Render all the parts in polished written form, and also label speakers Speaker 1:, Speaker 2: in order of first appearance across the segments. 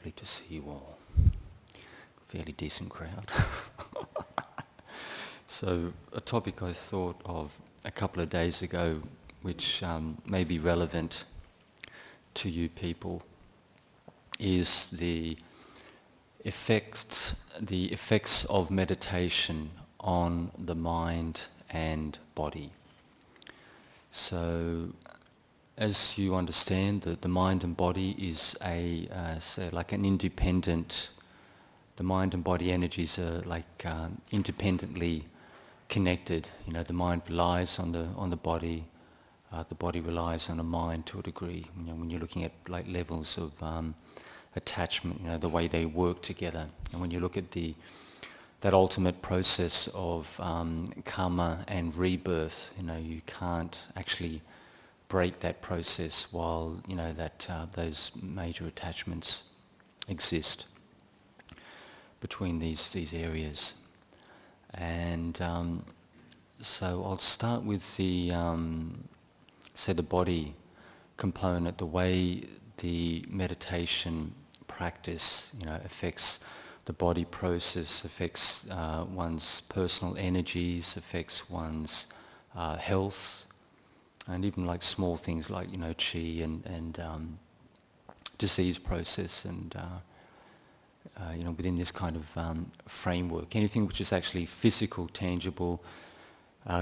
Speaker 1: Lovely to see you all. Fairly decent crowd. So a topic I thought of a couple of days ago, which may be relevant to you people, is the effects of meditation on the mind and body. So, as you understand, the mind and body is like an independent. The mind and body energies are like independently connected. You know, the mind relies on the body relies on the mind to a degree. You know, when you're looking at like levels of attachment, you know, the way they work together. And when you look at that ultimate process of karma and rebirth, you know, you can't actually break that process while, you know, that those major attachments exist between these areas. And so I'll start with the body component, the way the meditation practice, you know, affects the body process, affects one's personal energies, affects one's health, and even like small things like, you know, chi and disease process, and you know, within this kind of framework, anything which is actually physical, tangible,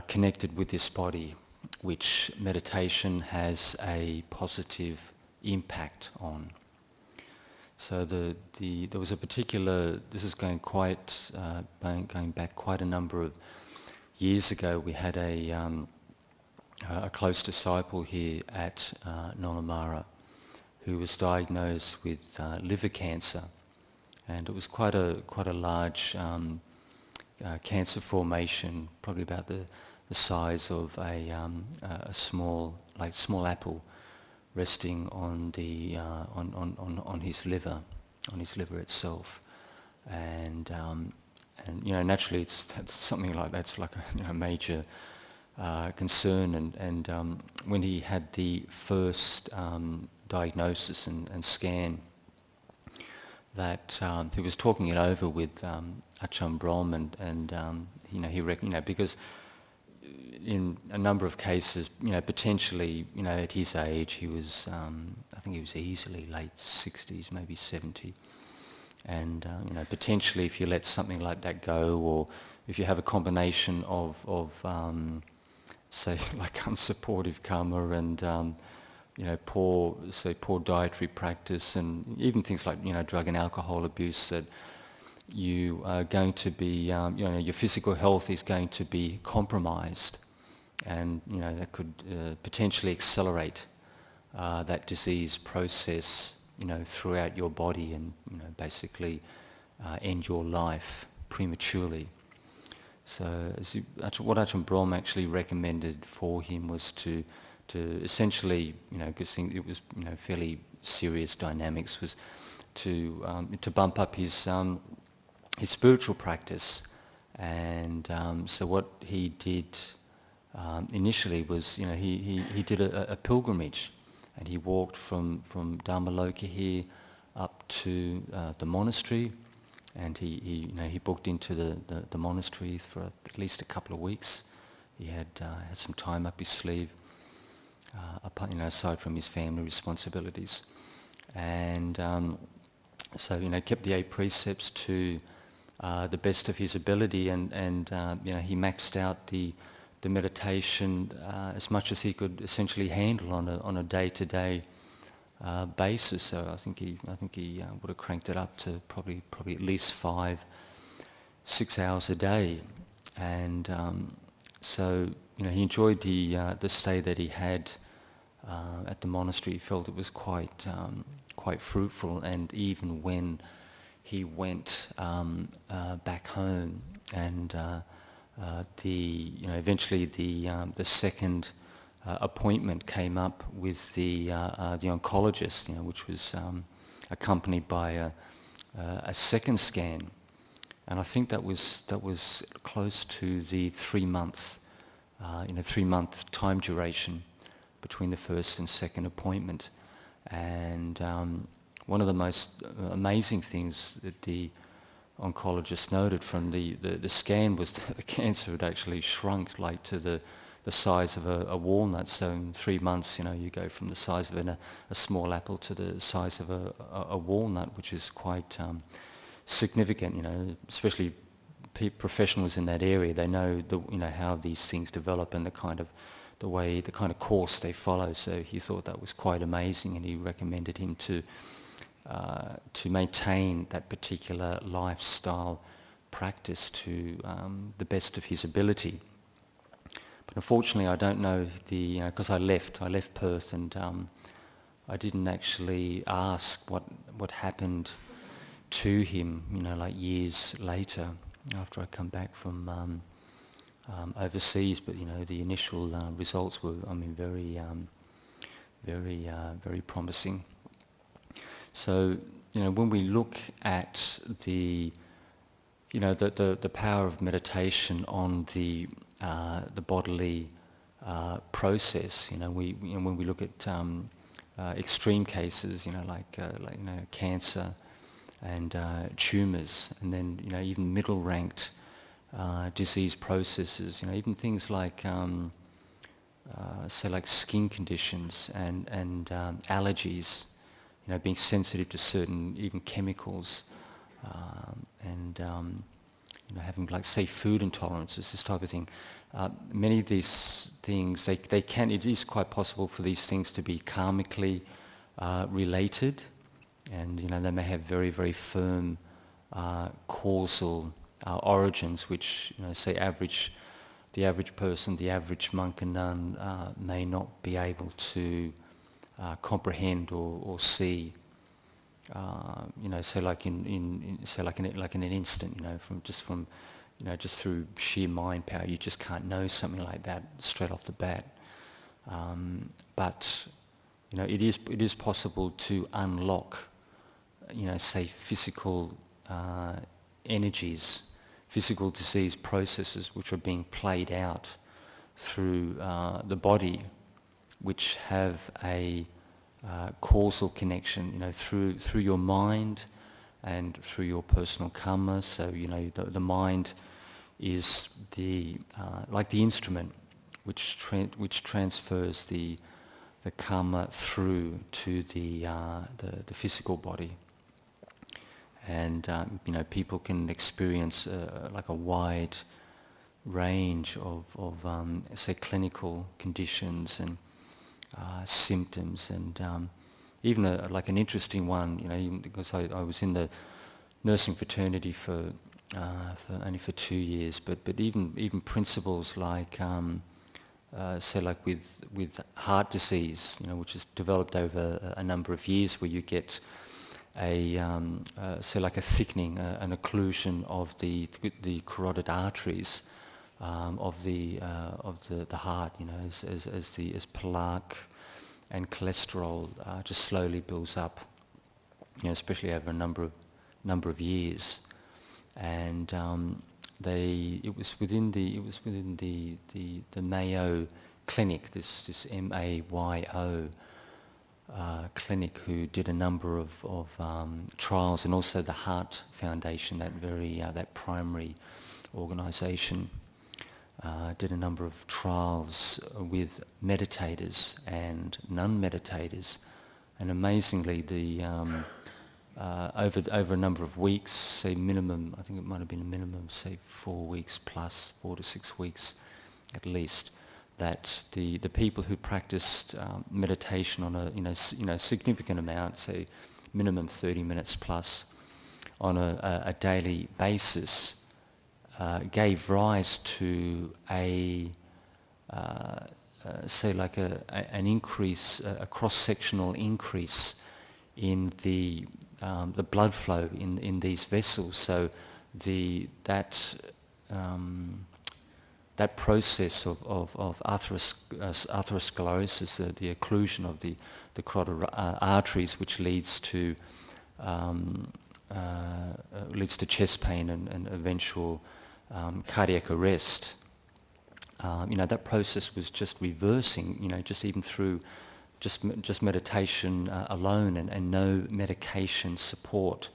Speaker 1: connected with this body, which meditation has a positive impact on. So there was a particular. This is going back quite a number of years ago. We had a close disciple here at Nonamara who was diagnosed with liver cancer, and it was quite a large cancer formation, probably about the size of a small apple, resting on his liver itself, and you know, naturally that's something like that's like a, you know, major concern, and when he had the first diagnosis and scan, that he was talking it over with Ajahn Brahm, and you know, he reckoned, you know, because in a number of cases, you know, potentially, you know, at his age, he was, I think he was easily late 60s, maybe 70. And, you know, potentially if you let something like that go, or if you have a combination of say, like unsupportive karma and, you know, poor dietary practice, and even things like, you know, drug and alcohol abuse, that you are going to be, you know, your physical health is going to be compromised, and, you know, that could potentially accelerate that disease process, you know, throughout your body, and, you know, basically end your life prematurely. So what Ajahn Brahm actually recommended for him was to essentially, you know, because it was, you know, fairly serious dynamics, was to bump up his spiritual practice. And so what he did initially was, you know, he did a pilgrimage, and he walked from Dharmaloka here up to the monastery, and he you know, he booked into the monastery for at least a couple of weeks. He had some time up his sleeve, you know, aside from his family responsibilities, and so, you know, kept the 8 precepts to the best of his ability, and you know, he maxed out the meditation as much as he could essentially handle on a day-to-day basis. So I think he would have cranked it up to probably at least 5-6 hours a day, and so, you know, he enjoyed the stay that he had at the monastery. He felt it was quite fruitful, and even when he went back home, and you know, eventually the second appointment came up with the oncologist, you know, which was accompanied by a second scan, and I think that was close to the 3 months, you know, 3-month time duration between the first and second appointment. And one of the most amazing things that the oncologist noted from the scan was that the cancer had actually shrunk like to the size of a walnut. So in 3 months, you go from the size of a small apple to the size of a walnut, which is quite significant. Especially professionals in that area. They know how these things develop and the kind of course they follow. So he thought that was quite amazing, and he recommended him to maintain that particular lifestyle practice to the best of his ability. But unfortunately, I don't know because I left Perth, and I didn't actually ask what happened to him, like years later after I come back from overseas. But the initial results were, very promising. So when we look at the power of meditation on the bodily process, when we look at extreme cases, like cancer and tumours, and then even middle-ranked disease processes, even things like say like skin conditions and allergies, being sensitive to certain even chemicals, and having like say food intolerances, this type of thing. Many of these things, it is quite possible for these things to be karmically related, and they may have very, very firm causal origins, which say the average person, the average monk and nun may not be able to comprehend or see. So like in an instant, from just through sheer mind power, you just can't know something like that straight off the bat. But it is possible to unlock, say physical energies, physical disease processes which are being played out through the body, which have a causal connection, through your mind and through your personal karma. So the mind is like the instrument which transfers the karma through to the physical body. And people can experience like a wide range of say clinical conditions and symptoms, and even like an interesting one, even because I was in the nursing fraternity for only for 2 years, but even principles like say like with heart disease, which is developed over a number of years, where you get say like a thickening, an occlusion of the carotid arteries of the heart, as plaque and cholesterol just slowly builds up, especially over a number of years, and it was within the Mayo Clinic, this MAYO clinic, who did a number of trials, and also the Heart Foundation, that primary organisation, did a number of trials with meditators and non-meditators, and amazingly, over a number of weeks, say minimum, I think it might have been a minimum, say 4 weeks plus, 4 to 6 weeks at least, that the people who practiced meditation on a significant amount, say minimum 30 minutes plus, on a daily basis, gave rise to say like an increase, a cross-sectional increase in the blood flow in these vessels. So that process of atherosclerosis, the occlusion of the carotid arteries, which leads to chest pain and eventual cardiac arrest. That process was just reversing, just even through just meditation alone and no medication support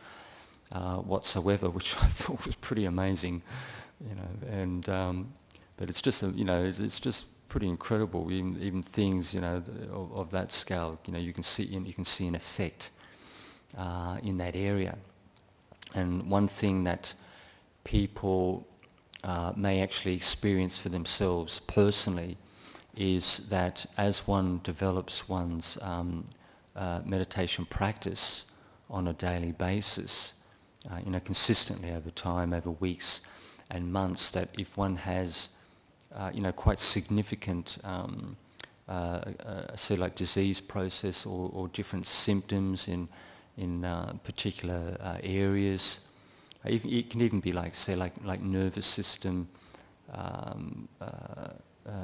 Speaker 1: whatsoever, which I thought was pretty amazing, And but it's just it's just pretty incredible. Even things of that scale, you can see an effect in that area. And one thing that people may actually experience for themselves personally is that as one develops one's meditation practice on a daily basis, consistently over time, over weeks and months, that if one has, quite significant, say like disease process or different symptoms in particular areas, it can even be like, say, like nervous system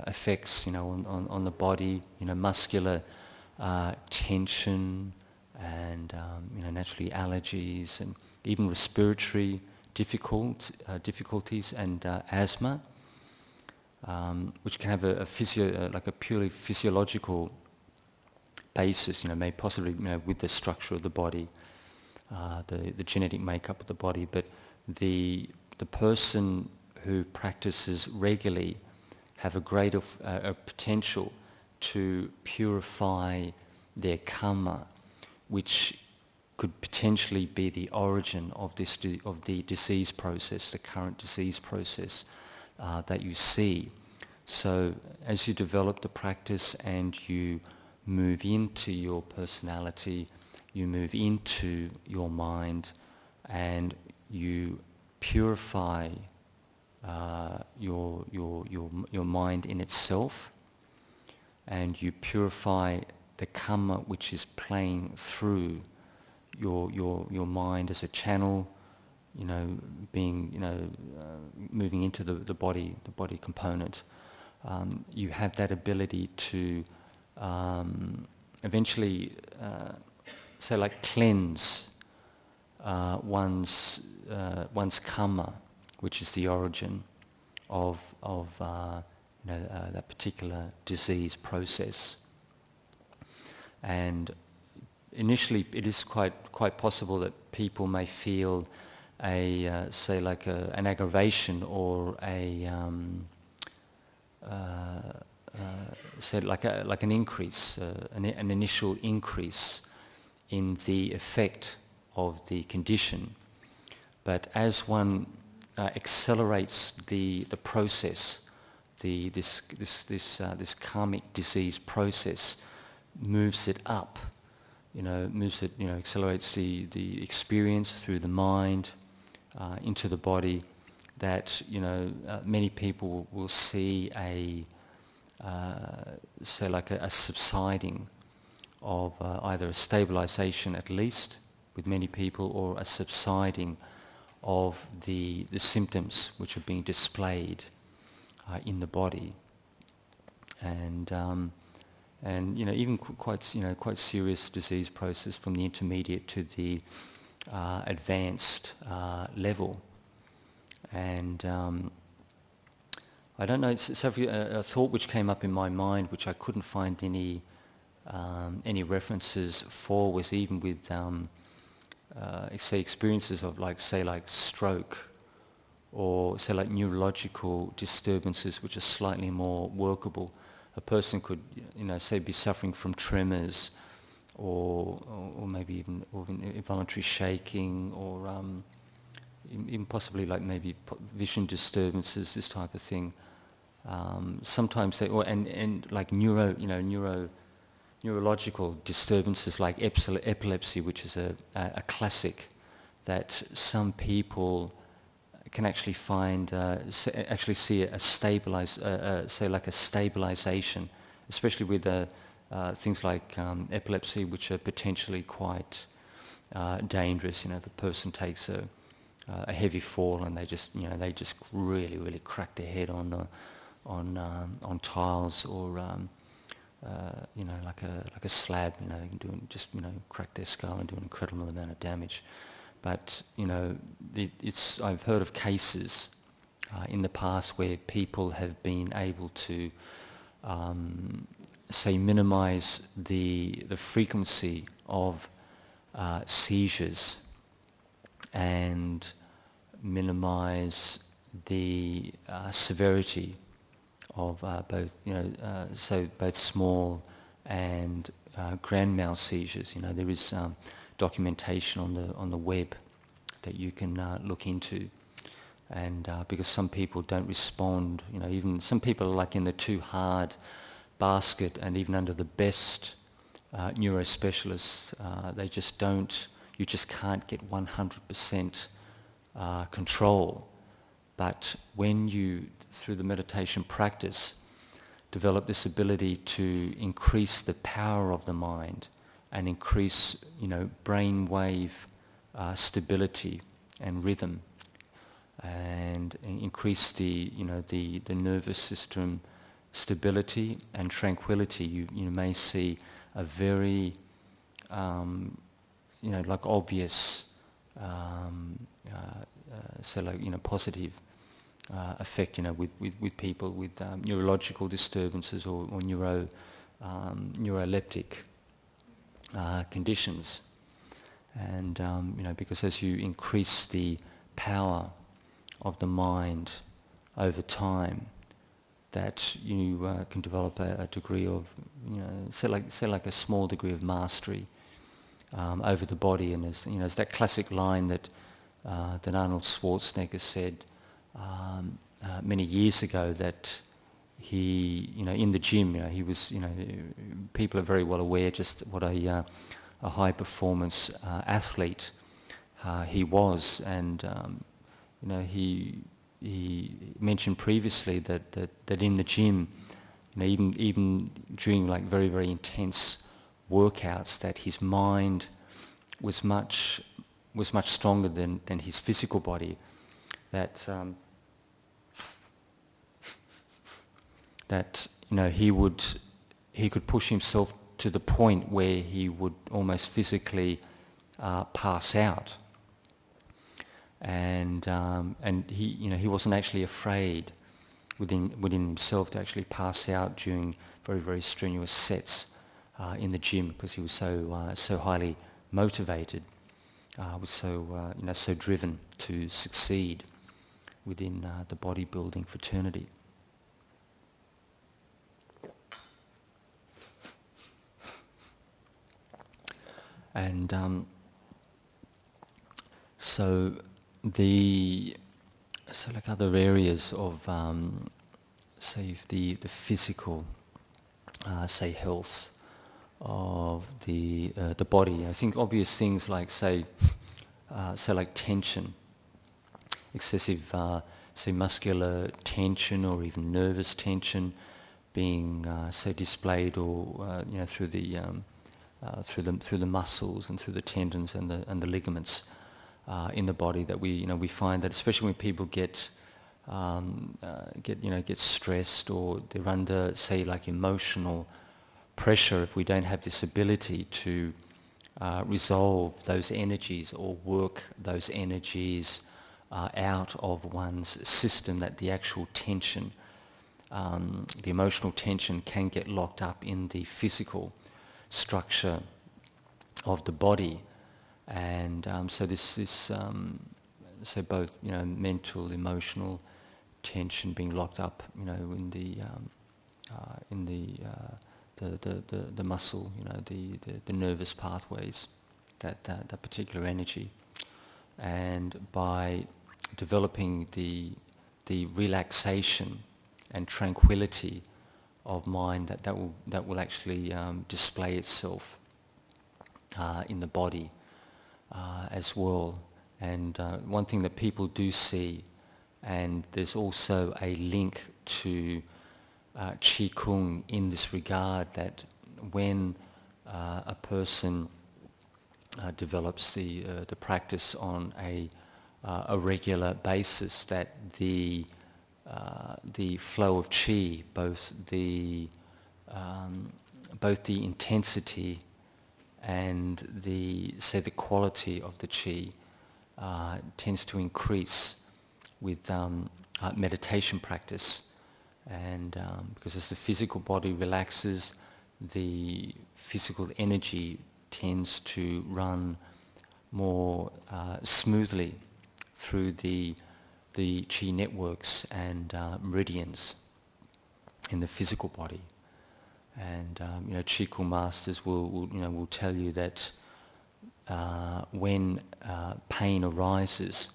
Speaker 1: effects, on the body, muscular tension, and naturally allergies, and even respiratory difficulties and asthma, which can have like a purely physiological basis, may possibly with the structure of the body, the genetic makeup of the body, but the person who practices regularly have a greater potential to purify their karma, which could potentially be the origin of the disease process, the current disease process that you see. So as you develop the practice and you move into your personality, you move into your mind, and you purify your mind in itself, and you purify the karma which is playing through your mind as a channel, moving into the body component. You have that ability to eventually, say, like cleanse one's karma, which is the origin of that particular disease process. And initially, it is quite possible that people may feel say like an aggravation or say like an increase, an initial increase in the effect of the condition. But as one accelerates the process, this karmic disease process, moves it up, accelerates the experience through the mind into the body, that many people will see say like a subsiding of either a stabilization at least with many people, or a subsiding of the symptoms which are being displayed in the body, and even quite serious disease process from the intermediate to the advanced level. And I don't know, it's a thought which came up in my mind, which I couldn't find any references for, was even with say experiences of like stroke, or say like neurological disturbances which are slightly more workable. A person could, say, be suffering from tremors, or maybe even involuntary shaking, or even possibly like maybe vision disturbances, this type of thing. Sometimes they, and like neurological disturbances like epilepsy, which is a classic that some people can actually find, actually see a say like a stabilization, especially with things like epilepsy, which are potentially quite dangerous. If a person takes a heavy fall and they just really crack their head on tiles, or like a slab, they can crack their skull and do an incredible amount of damage. But I've heard of cases in the past where people have been able to say, minimize the frequency of seizures and minimize the severity of both, so both small and grand mal seizures. There is documentation on the web that you can look into, and because some people don't respond, even some people are like in the too hard basket, and even under the best neurospecialists, they just don't. You just can't get 100% control. But when you, through the meditation practice, develop this ability to increase the power of the mind and increase, brain wave stability and rhythm, and increase the nervous system stability and tranquility, you may see a very like obvious positive effect, with people with neurological disturbances or neuroleptic conditions. And because as you increase the power of the mind over time, that you can develop a degree of, say like a small degree of mastery over the body. And there's that classic line that Arnold Schwarzenegger said many years ago, that he, in the gym, he was, people are very well aware just what a high performance athlete he was, and he mentioned previously that in the gym, even during like very, very intense workouts, that his mind was much stronger than his physical body. That he could push himself to the point where he would almost physically pass out. And he wasn't actually afraid within himself to actually pass out during very, very strenuous sets in the gym, because he was so highly motivated, was so driven to succeed within the bodybuilding fraternity. And so like other areas of say the physical say health of the body, I think obvious things like say like tension, excessive say muscular tension or even nervous tension being say displayed or through the muscles and through the tendons and the ligaments in the body, that we find that especially when people get stressed or they're under say like emotional pressure, if we don't have this ability to resolve those energies or work those energies out of one's system, that the actual tension, the emotional tension can get locked up in the physical structure of the body. And so this is so both mental, emotional tension being locked up in the muscle, the nervous pathways, that particular energy. And by developing the relaxation and tranquility of mind, that will actually display itself in the body as well. And one thing that people do see, and there's also a link to Qi Kung in this regard, that when a person develops the practice on a regular basis, that the flow of qi, both the intensity and the quality of the qi, tends to increase with meditation practice. And because as the physical body relaxes, the physical energy tends to run more smoothly through the chi networks and meridians in the physical body. And Chi Kung masters will tell you that when pain arises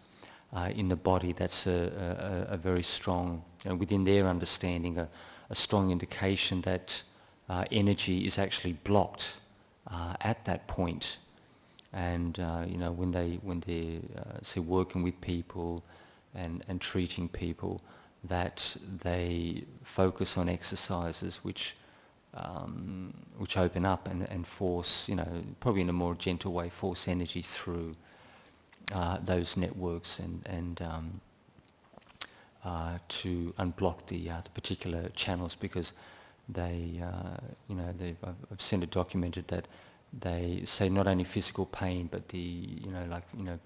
Speaker 1: in the body, that's a very strong, within their understanding, a strong indication that energy is actually blocked at that point. And when they're say working with people and treating people, that they focus on exercises which open up and force, probably in a more gentle way, force energy through those networks and to unblock the particular channels, because I've seen it documented that they say not only physical pain, but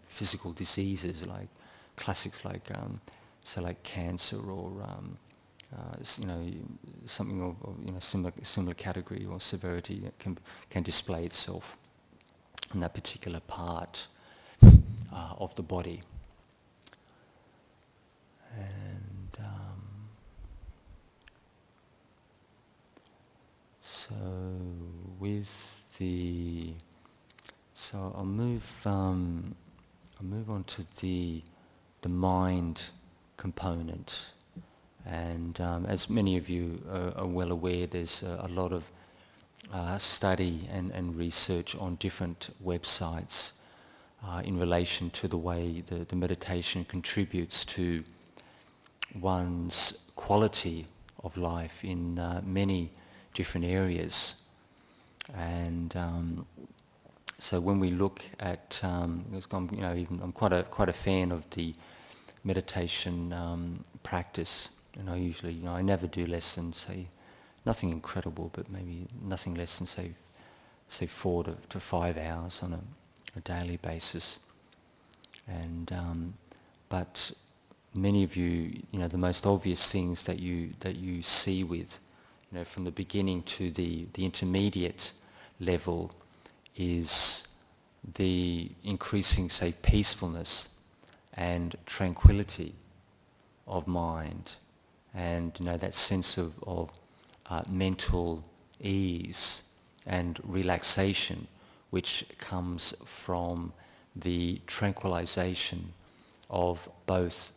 Speaker 1: physical diseases, like classics like like cancer or something of similar category or severity that can display itself in that particular part of the body. And I'll move on to the mind component. And as many of you are well aware, there's a lot of study and research on different websites in relation to the way the meditation contributes to one's quality of life in many different areas. And so when we look at, I'm quite a fan of the meditation practice, and I never do less than, say, nothing incredible, but maybe nothing less than say 4 to 5 hours on a daily basis. And but many of you, the most obvious things that you see with, from the beginning to the intermediate level, is the increasing, say, peacefulness and tranquility of mind, and that sense of mental ease and relaxation, which comes from the tranquilization of both,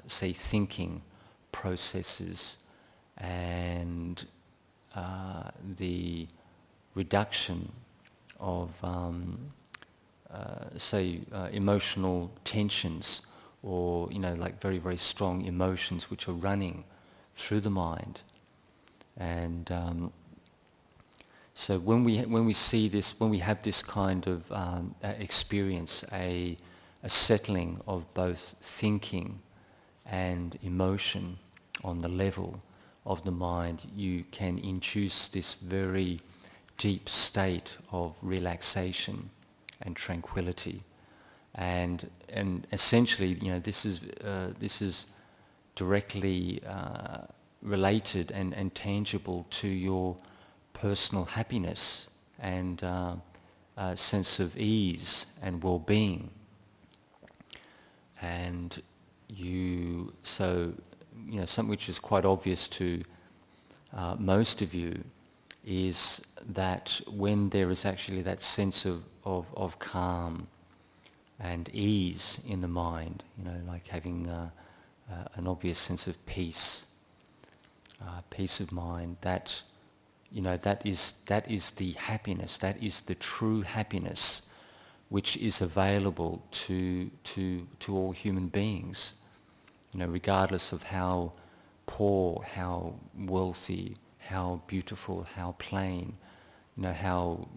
Speaker 1: say, thinking processes and the reduction of, emotional tensions, or very, very strong emotions which are running through the mind. And so when we see this, when we have this kind of experience, a settling of both thinking and emotion on the level of the mind, you can induce this very deep state of relaxation and tranquility. And essentially, this is directly related and tangible to your personal happiness and sense of ease and well-being. And something which is quite obvious to most of you is that when there is actually that sense of calm and ease in the mind, like having an obvious sense of peace of mind, that is the happiness, that is the true happiness which is available to all human beings, regardless of how poor, how wealthy, how beautiful, how plain, how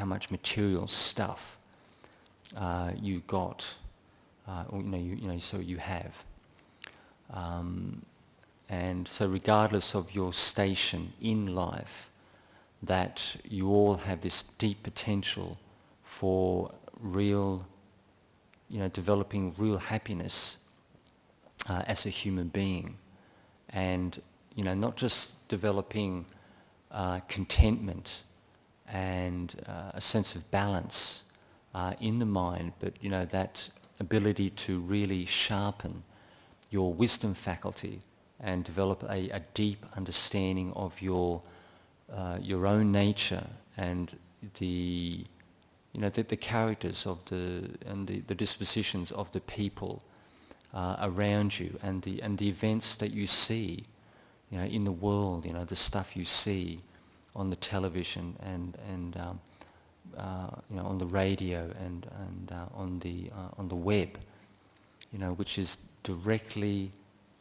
Speaker 1: much material stuff you got, so you have. And so regardless of your station in life, that you all have this deep potential for real, developing real happiness as a human being. And, not just developing contentment and a sense of balance in the mind, but that ability to really sharpen your wisdom faculty and develop a deep understanding of your own nature and the characters of the dispositions of the people around you, and the events that you see in the world, the stuff you see on the television and on the radio and on the web,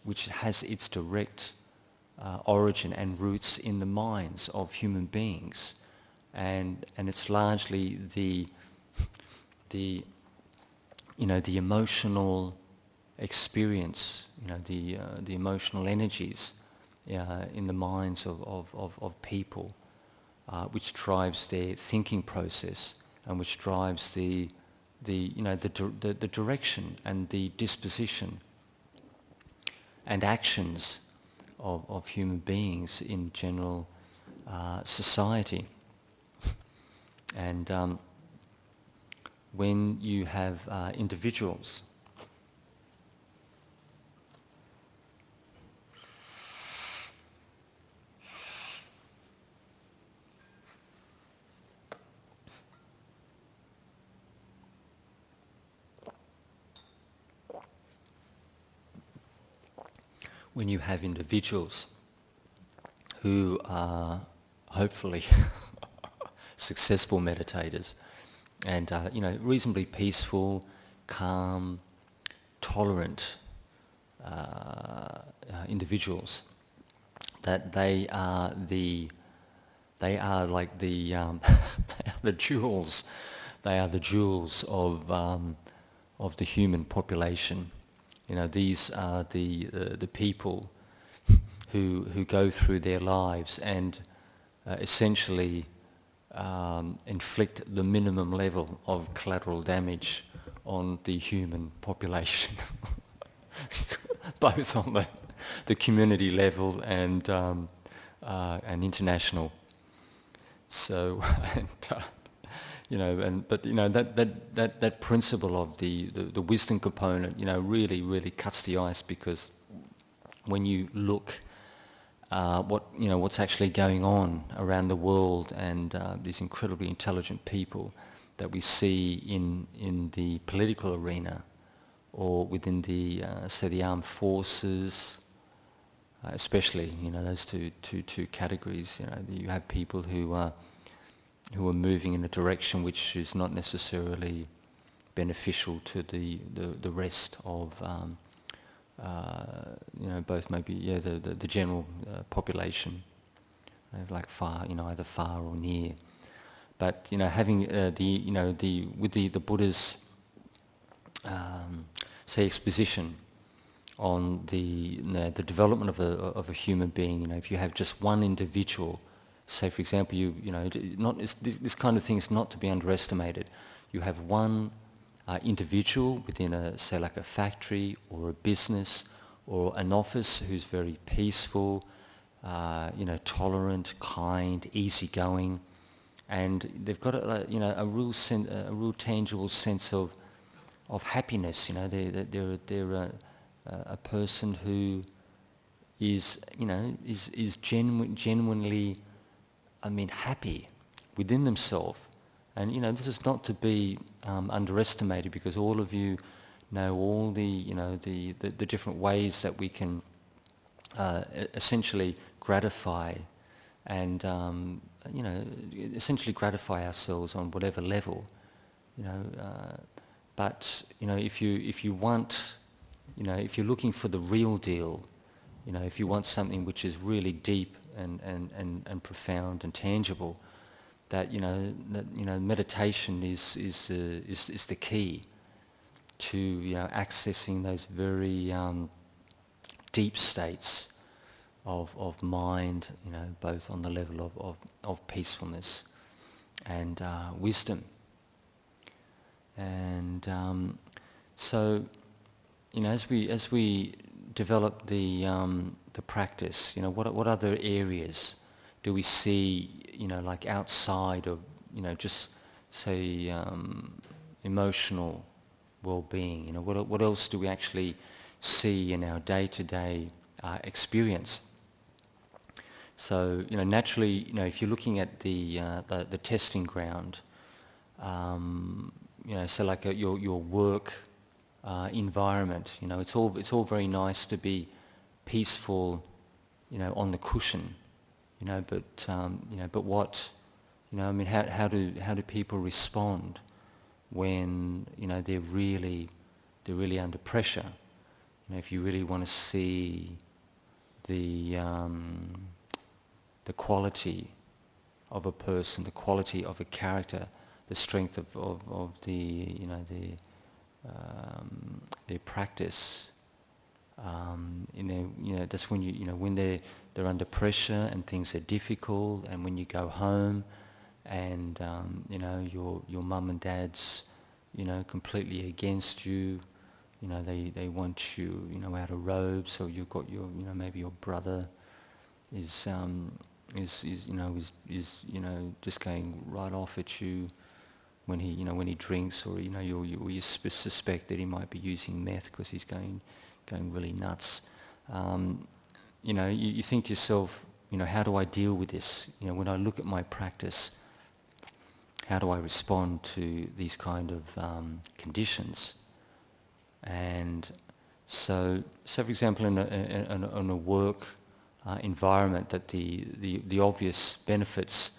Speaker 1: which has its direct origin and roots in the minds of human beings, and it's largely the emotional experience, the emotional energies in the minds of people, which drives their thinking process and which drives the direction and the disposition and actions of human beings in general society. And when you have individuals who are hopefully successful meditators and reasonably peaceful, calm, tolerant individuals, that they are like they are the jewels. They are the jewels of the human population. These are the people who go through their lives and essentially inflict the minimum level of collateral damage on the human population, both on the community level and international. So, that principle of the wisdom component, really cuts the ice, because when you look what's actually going on around the world, and these incredibly intelligent people that we see in the political arena or within the armed forces, especially those two categories. You have people who are moving in a direction which is not necessarily beneficial to the rest of both maybe the general population, like far either far or near. But having the Buddha's say exposition on the development of a human being. If you have just one individual, say for example, this kind of thing is not to be underestimated. You have one individual within say like a factory or a business or an office who's very peaceful, tolerant, kind, easygoing, and they've got a real tangible sense of happiness. They're a person who is genuinely, happy within themselves. And this is not to be underestimated, because all of you know all the different ways that we can essentially gratify and essentially gratify ourselves on whatever level. But if you want, if you're looking for the real deal, if you want something which is really deep and profound and tangible, that meditation is the key to accessing those very deep states of mind, both on the level of peacefulness and wisdom. And so, as we develop the the practice? What other areas do we see, like outside of, just say emotional well-being? What else do we actually see in our day-to-day experience? So, naturally, if you're looking at the testing ground, so like your work environment, it's all very nice to be peaceful, on the cushion, but what, how do people respond when they're really under pressure? If you really want to see the quality of a person, the quality of a character, the strength of their practice. That's when when they're under pressure and things are difficult, and when you go home, and your mum and dad's completely against you. They want you out of robes, so you've got your maybe your brother is just going right off at you when he drinks, or you suspect that he might be using meth because he's going really nuts. You think to yourself, how do I deal with this? When I look at my practice, how do I respond to these kind of conditions? And so for example, in a work environment, that the obvious benefits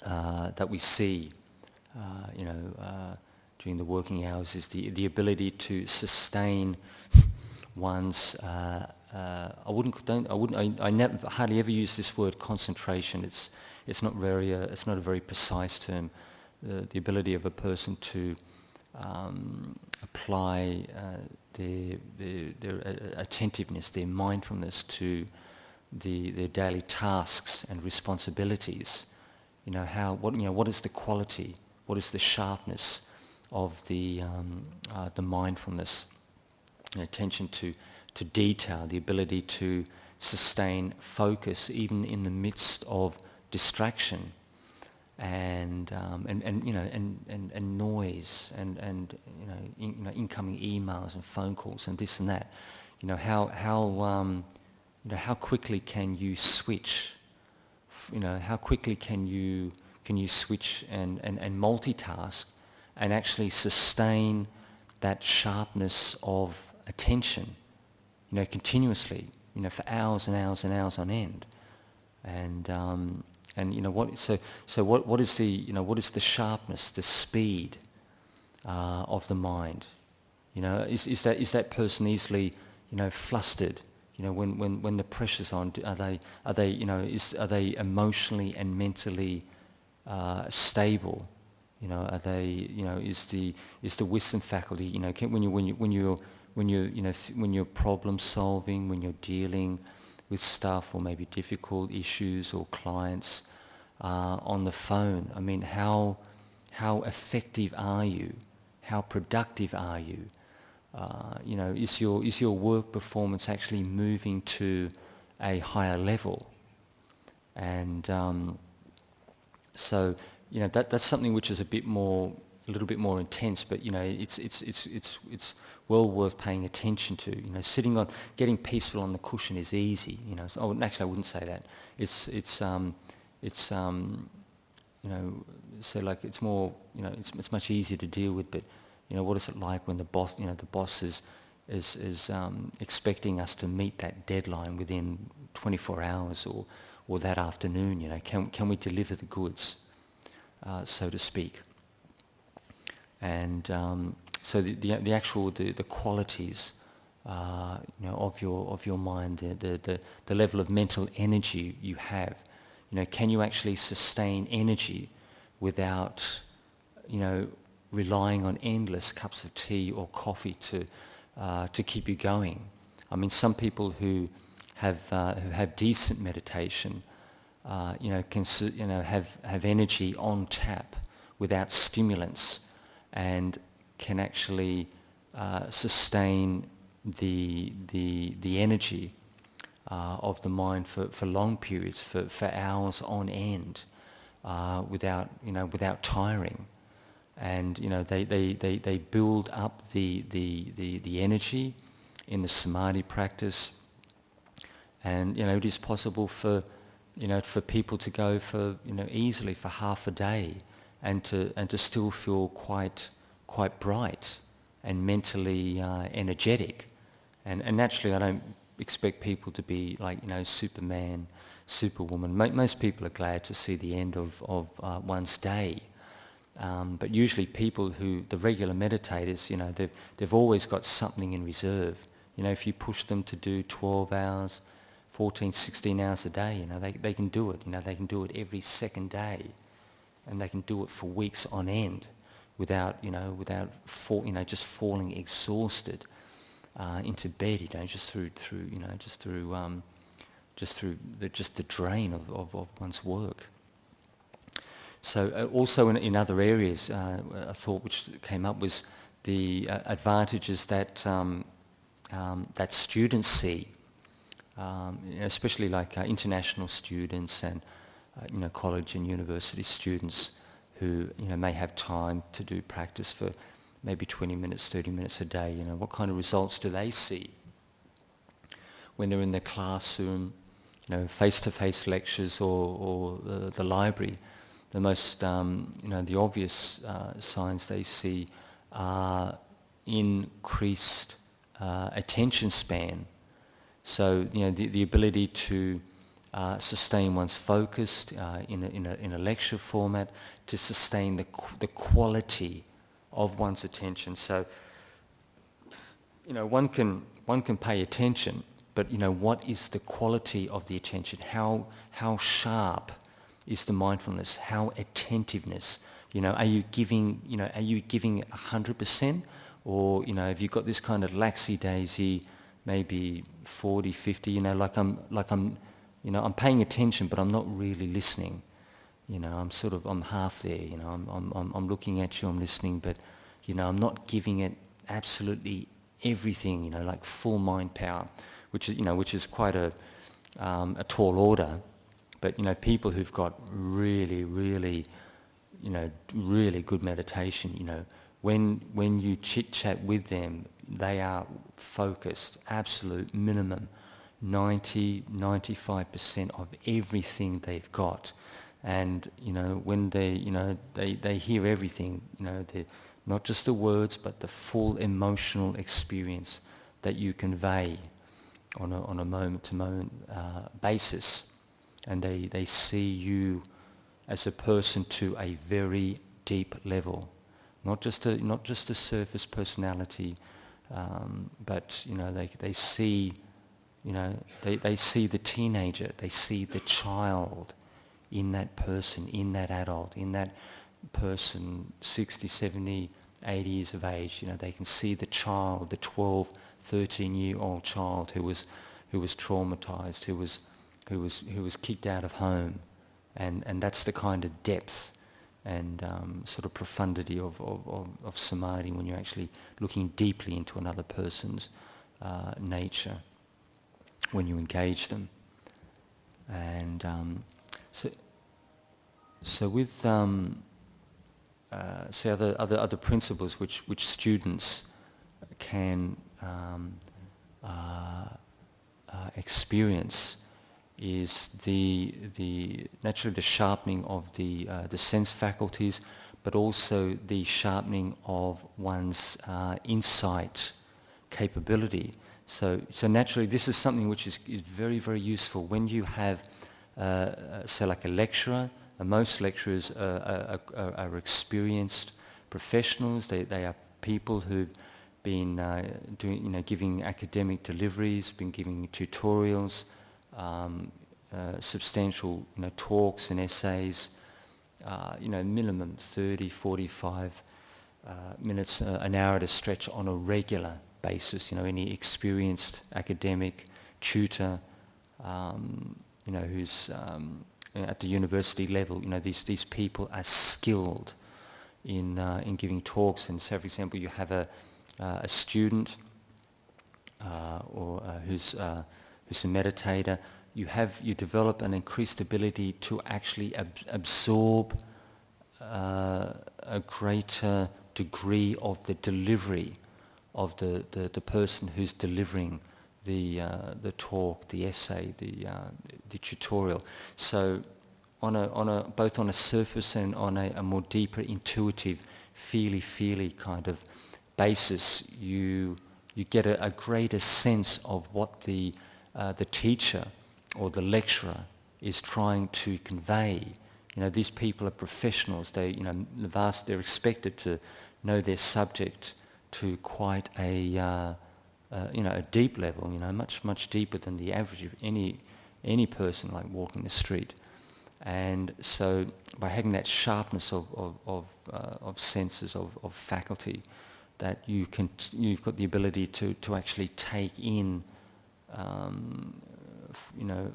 Speaker 1: that we see, during the working hours is the ability to sustain one's. I never hardly ever use this word concentration. It's not a very precise term. The ability of a person to apply their attentiveness, their mindfulness to their daily tasks and responsibilities. What is the quality? What is the sharpness of the mindfulness? Attention to detail, the ability to sustain focus even in the midst of distraction and noise and incoming emails and phone calls and this and that. How quickly can you switch? How quickly can you switch and multitask and actually sustain that sharpness of attention, continuously, for hours and hours and hours on end, and what? So what is the sharpness, the speed of the mind? Is that person easily flustered? When the pressure's on, are they emotionally and mentally stable? Are they is the wisdom faculty when you're problem solving, when you're dealing with stuff or maybe difficult issues or clients on the phone? I mean, how effective are you? How productive are you? Is your work performance actually moving to a higher level? And so that's something which is a little bit more intense, but it's well worth paying attention to. Getting peaceful on the cushion is easy. Actually, I wouldn't say that. So like it's more, it's much easier to deal with. But what is it like when the boss is expecting us to meet that deadline within 24 hours or that afternoon? Can we deliver the goods, so to speak? And so the actual qualities of your mind, the level of mental energy you have, can you actually sustain energy without relying on endless cups of tea or coffee to keep you going? I mean, some people who have decent meditation, can have energy on tap without stimulants, and can actually sustain the energy of the mind for long periods, for hours on end, without tiring. And they build up the energy in the samadhi practice. And it is possible for people to go for easily for half a day and to still feel quite bright and mentally energetic. And naturally, I don't expect people to be like Superman, Superwoman. Most people are glad to see the end of one's day. But usually people the regular meditators, they've always got something in reserve. If you push them to do 12 hours, 14, 16 hours a day, they can do it. They can do it every second day, and they can do it for weeks on end, without just falling exhausted into bed. Just through the drain of one's work. So also in other areas, a thought which came up was the advantages that students see, especially like international students and college and university students who may have time to do practice for maybe 20 minutes, 30 minutes a day. What kind of results do they see when they're in their classroom, face-to-face lectures or the library? The most, the obvious signs they see are increased attention span. So, the ability to sustain one's focus in a lecture format, to sustain the quality of one's attention. So, one can pay attention, but what is the quality of the attention? How sharp is the mindfulness? How attentiveness? Are you giving 100%, or have you got this kind of laxy-daisy, maybe 40, 50? I'm paying attention, but I'm not really listening. I'm half there. I'm looking at you, I'm listening, but I'm not giving it absolutely everything. Like full mind power, which is quite a tall order. But people who've got really, really, really good meditation, when you chit chat with them, they are focused, absolute minimum, 90-95% of everything they've got. And when they hear everything, not just the words, but the full emotional experience that you convey on a moment-to-moment basis. And they see you as a person to a very deep level, not just a surface personality, but they see they see the teenager, they see the child in that person, in that adult, in that person 60, 70, 80 years of age. They can see the child, the 12, 13-year-old child who was traumatized, who was kicked out of home, and that's the kind of depth and sort of profundity of samadhi when you're actually looking deeply into another person's nature when you engage them. And so with other principles which students can experience is naturally the sharpening of the sense faculties, but also the sharpening of one's insight capability. So naturally, this is something which is very, very useful when you have, say, like a lecturer. And most lecturers are experienced professionals. They are people who've been giving academic deliveries, been giving tutorials, substantial talks and essays. Minimum 30, 45 minutes, an hour at a stretch on a regular basis. Any experienced academic tutor, who's at the university level, these people are skilled in giving talks. And so, for example, you have a student who's who's a meditator, you develop an increased ability to actually absorb a greater degree of the delivery of the person who's delivering the talk, the essay, the tutorial. So both on a surface and on a more deeper, intuitive, feely kind of basis, you get a greater sense of what the teacher or the lecturer is trying to convey. These people are professionals. They're expected to know their subject to quite a deep level. Much deeper than the average of any person like walking the street. And so, by having that sharpness of senses, of faculty, that you've got the ability to actually take in,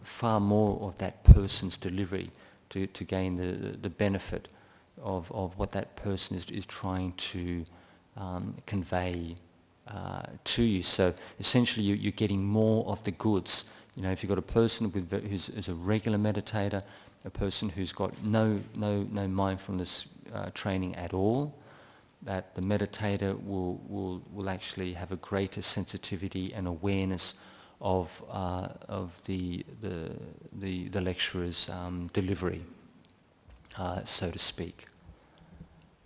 Speaker 1: far more of that person's delivery to gain the benefit of what that person is trying to convey to you. So essentially, you're getting more of the goods. If you've got a person who's a regular meditator, a person who's got no mindfulness training at all, that the meditator will actually have a greater sensitivity and awareness of the lecturer's delivery, so to speak.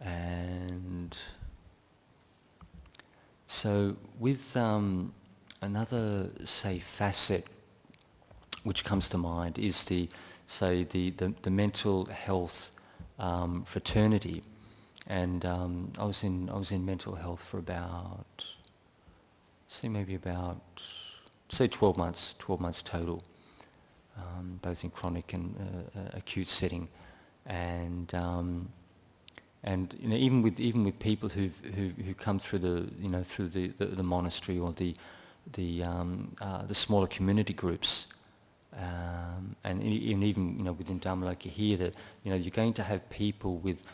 Speaker 1: And so with another, say, facet which comes to mind is the mental health fraternity. And I was in mental health for about 12 months total, both in chronic and acute setting, and even with people who come through the monastery or the smaller community groups, and even within Dhammalokya here, that you're going to have people with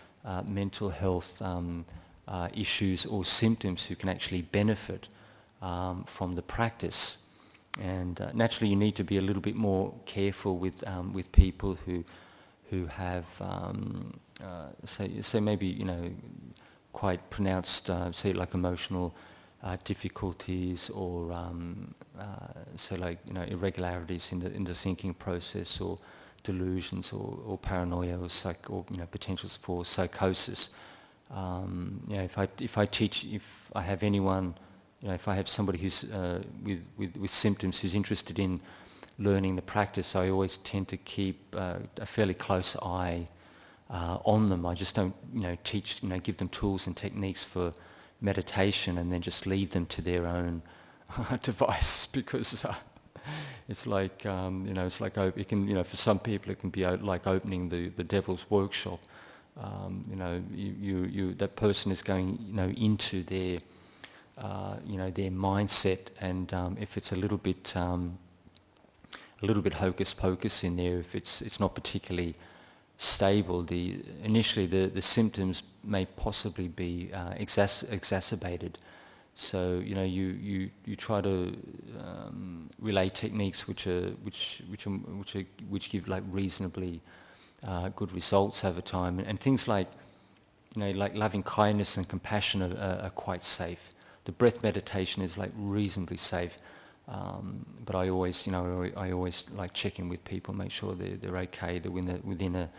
Speaker 1: mental health issues or symptoms who can actually benefit from the practice. And naturally, you need to be a little bit more careful with people who have say maybe quite pronounced say like emotional difficulties, or say like irregularities in the thinking process, or delusions, or paranoia, or potentials for psychosis. If I have anyone, if I have somebody who's with symptoms, who's interested in learning the practice, I always tend to keep a fairly close eye on them. I just don't teach, give them tools and techniques for meditation and then just leave them to their own devices, because it's like it's like it can, for some people it can be like opening the devil's workshop. That person is going into their their mindset, and if it's a little bit hocus pocus in there, if it's not particularly stable, initially the symptoms may possibly be exacerbated. So you try to relay techniques which give like reasonably good results over time, and things like like loving kindness and compassion are quite safe. The breath meditation is like reasonably safe, but I always like check in with people, make sure they're okay, they're within a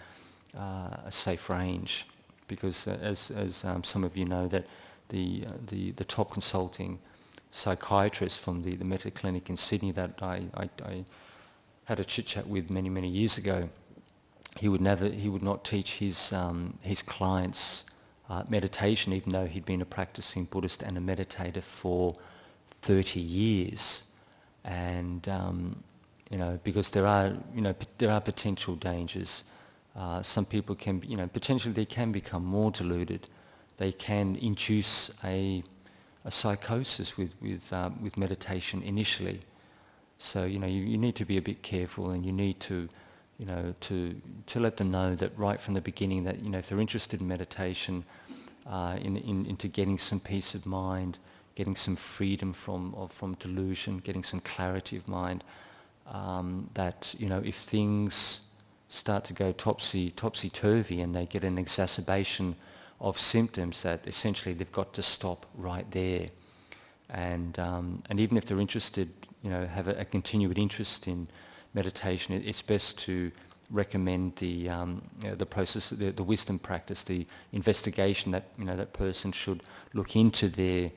Speaker 1: safe range, because as some of you know, that the top consulting psychiatrist from the Metta Clinic in Sydney that I had a chit chat with many years ago, he would not teach his clients meditation, even though he'd been a practicing Buddhist and a meditator for 30 years, and because there are potential dangers. Some people can, potentially they can become more deluded. They can induce a psychosis with meditation initially. So you need to be a bit careful, and you need to to let them know that right from the beginning, that if they're interested in meditation, into getting some peace of mind, getting some freedom from delusion, getting some clarity of mind, that, if things start to go topsy-turvy and they get an exacerbation of symptoms, that essentially they've got to stop right there. And even if they're interested, have a continued interest in meditation, it's best to recommend the process, the wisdom practice, the investigation that that person should look into their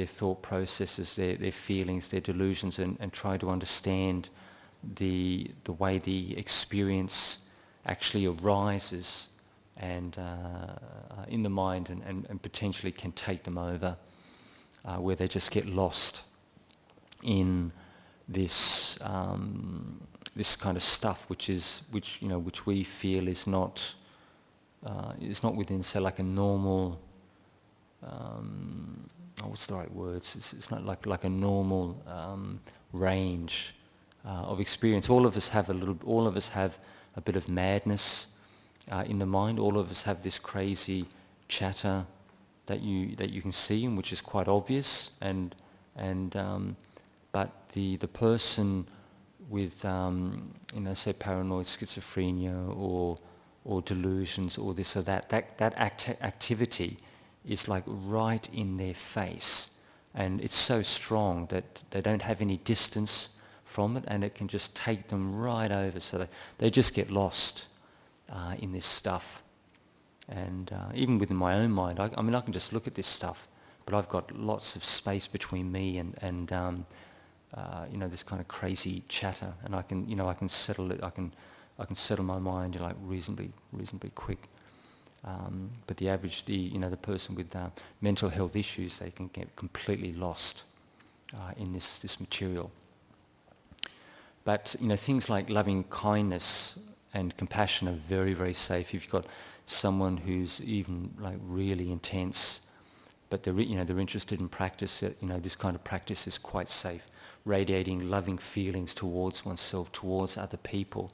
Speaker 1: thought processes, their feelings, their delusions, and try to understand the way the experience actually arises and in the mind and potentially can take them over, where they just get lost in this this kind of stuff, which we feel is not within, say, like a normal. What's the right words? It's not like a normal range of experience. All of us have a bit of madness in the mind. All of us have this crazy chatter that you can see, and which is quite obvious. But the person with say paranoid schizophrenia or delusions or this or that activity is like right in their face, and it's so strong that they don't have any distance from it, and it can just take them right over, so they just get lost in this stuff. And even within my own mind, I can just look at this stuff, but I've got lots of space between me and this kind of crazy chatter, and I can settle it. I can settle my mind like reasonably quick. But the average, the person with mental health issues, they can get completely lost in this material. But things like loving kindness and compassion are very, very safe. If you've got someone who's even like really intense, but they're interested in practice, this kind of practice is quite safe. Radiating loving feelings towards oneself, towards other people.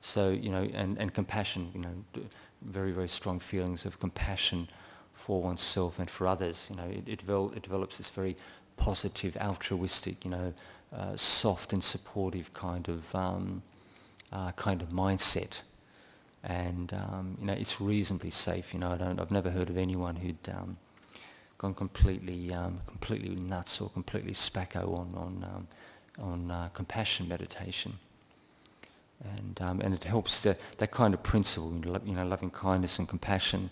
Speaker 1: So and compassion, very, very strong feelings of compassion for oneself and for others. It develops this very positive, altruistic, soft and supportive kind of mindset, and it's reasonably safe. I've never heard of anyone who'd gone completely nuts or completely spacco on compassion meditation. And it helps that kind of principle, loving kindness and compassion.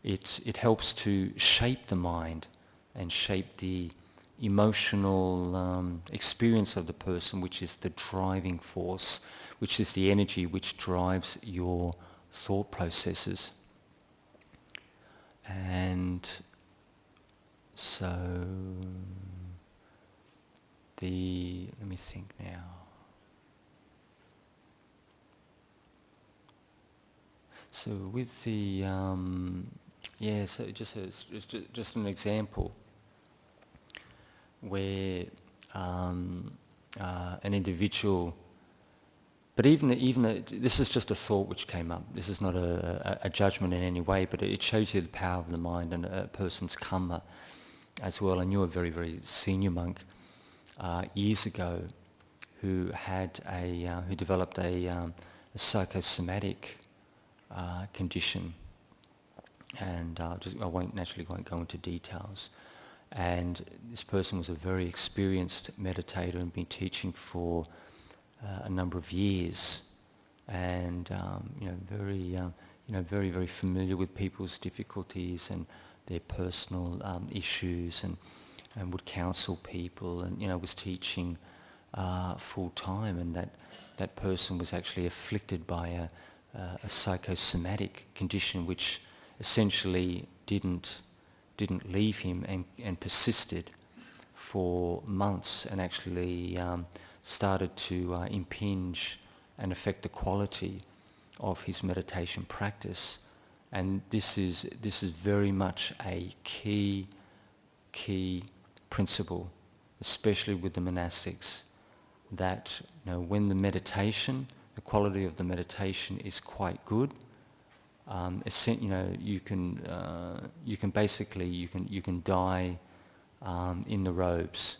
Speaker 1: It helps to shape the mind and shape the emotional experience of the person, which is the driving force, which is the energy which drives your thought processes. And so let me think now. So with the so just an example where an individual, but even this is just a thought which came up. This is not a judgment in any way, but it shows you the power of the mind and a person's karma as well. I knew a very, very senior monk years ago who developed a psychosomatic condition, and I won't go into details. And this person was a very experienced meditator and been teaching for a number of years, and very very familiar with people's difficulties and their personal issues, and would counsel people, and was teaching full time, and that person was actually afflicted by a psychosomatic condition which essentially didn't leave him and persisted for months, and actually started to impinge and affect the quality of his meditation practice. And this is very much a key principle, especially with the monastics, that when the quality of the meditation is quite good, you can die in the robes.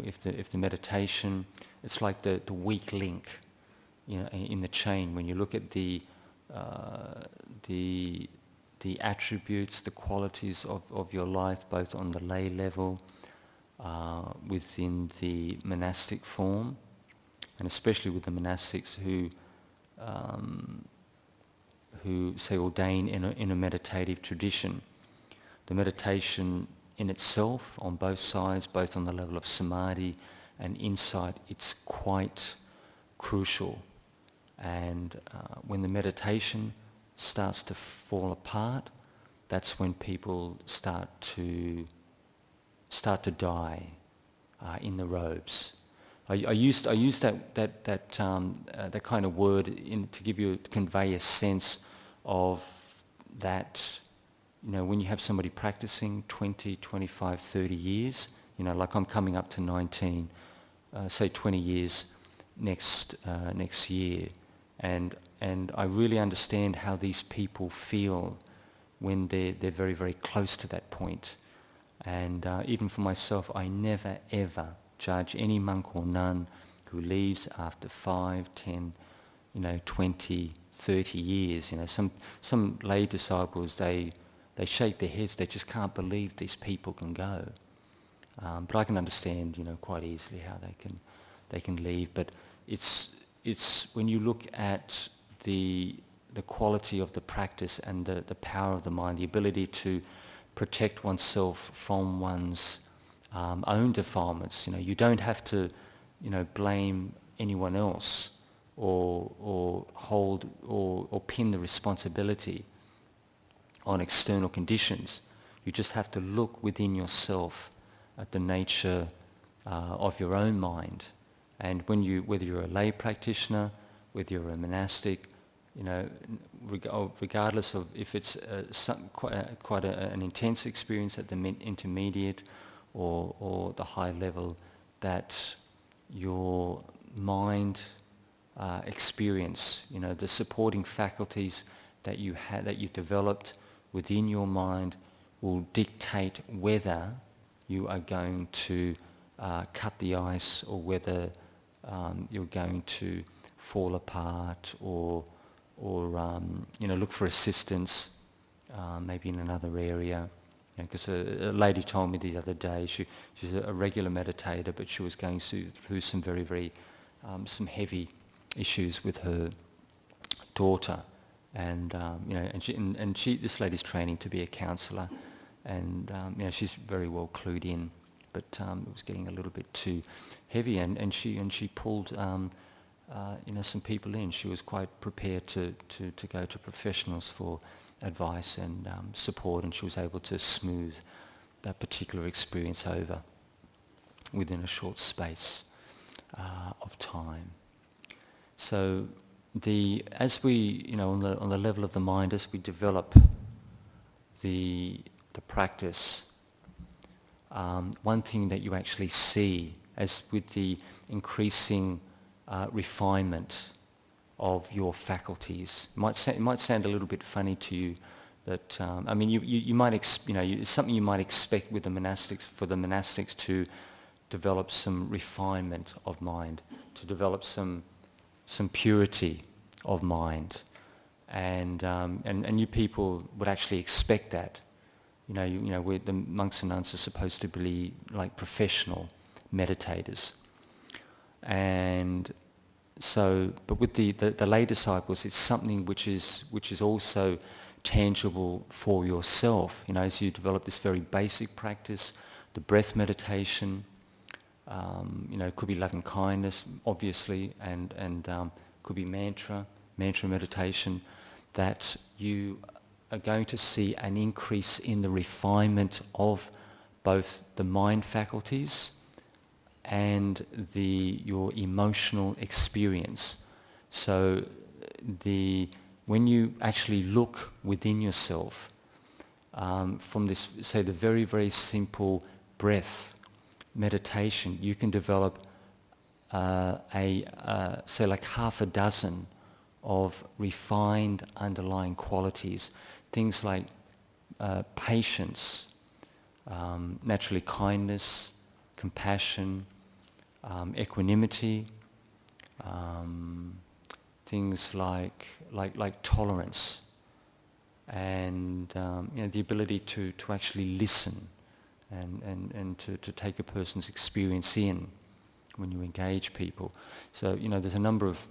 Speaker 1: if the meditation, it's like the weak link, in the chain. When you look at the attributes, the qualities of your life, both on the lay level, within the monastic form, and especially with the monastics who say ordain in a meditative tradition. The meditation in itself, on both sides, both on the level of samadhi and insight, it's quite crucial. And when the meditation starts to fall apart, that's when people start to die in the robes. I used that kind of word to convey a sense of that. When you have somebody practicing 20, 25, 30 years, like I'm coming up to 19, say 20 years next year, and I really understand how these people feel when they're very, very close to that point. And even for myself, I never ever judge any monk or nun who leaves after 5, 10, 20, 30 years. Some lay disciples, they shake their heads. They just can't believe these people can go. But I can understand, quite easily how they can leave. But it's when you look at the quality of the practice and the power of the mind, the ability to protect oneself from one's own defilements. You don't have to, blame anyone else or hold or pin the responsibility on external conditions. You just have to look within yourself at the nature of your own mind. And whether you're a lay practitioner, whether you're a monastic, regardless of if it's quite an intense experience at the intermediate or the high level, that your mind experience, the supporting faculties that you've developed within your mind will dictate whether you are going to cut the ice or whether you're going to fall apart or look for assistance maybe in another area. Because a lady told me the other day, she's a regular meditator, but she was going through some very, very some heavy issues with her daughter, and this lady's training to be a counsellor, and she's very well clued in, but it was getting a little bit too heavy, and she pulled some people in. She was quite prepared to go to professionals for advice and support, and she was able to smooth that particular experience over within a short space of time. So as we, on the level of the mind, as we develop the practice, one thing that you actually see, as with the increasing refinement of your faculties, it might sound a little bit funny to you, that you might it's something you might expect with the monastics, for the monastics to develop some refinement of mind, to develop some purity of mind, and you people would actually expect that. Where the monks and nuns are supposed to be like professional meditators, and so, but with the lay disciples, it's something which is also tangible for yourself. As you develop this very basic practice, the breath meditation, it could be loving kindness, obviously, and could be mantra meditation, that you are going to see an increase in the refinement of both the mind faculties and your emotional experience. So when you actually look within yourself, from this, say, the very, very simple breath meditation, you can develop say like half a dozen of refined underlying qualities, things like patience, naturally kindness, compassion, equanimity, things like tolerance, and the ability to actually listen and to take a person's experience in when you engage people. So there's a number of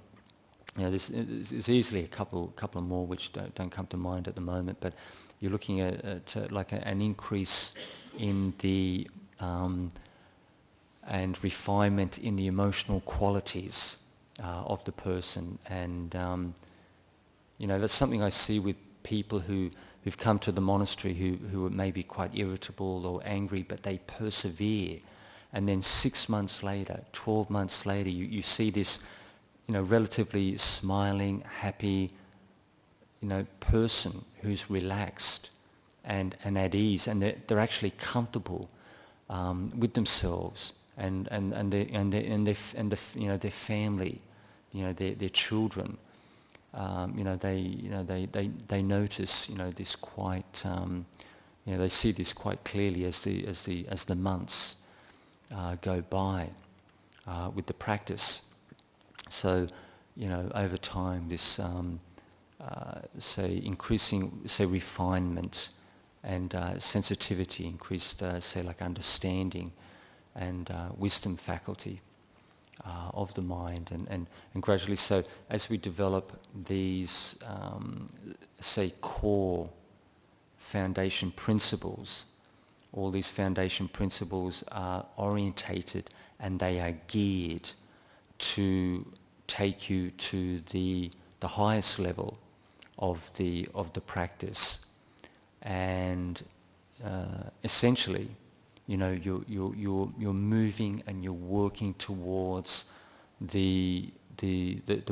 Speaker 1: there's easily a couple more which don't come to mind at the moment, but you're looking at like an increase in the and refinement in the emotional qualities of the person, and that's something I see with people who've come to the monastery who are maybe quite irritable or angry, but they persevere, and then 6 months later, 12 months later, you see this relatively smiling, happy person who's relaxed and at ease, and they're actually comfortable with themselves and their family, their children. They notice this quite they see this quite clearly as the months go by with the practice. So over time this increasing refinement and sensitivity, increased like understanding and wisdom faculty of the mind, and gradually, so as we develop these core foundation principles, all these foundation principles are orientated and they are geared to take you to the highest level of the practice, and essentially, you're moving and you're working towards the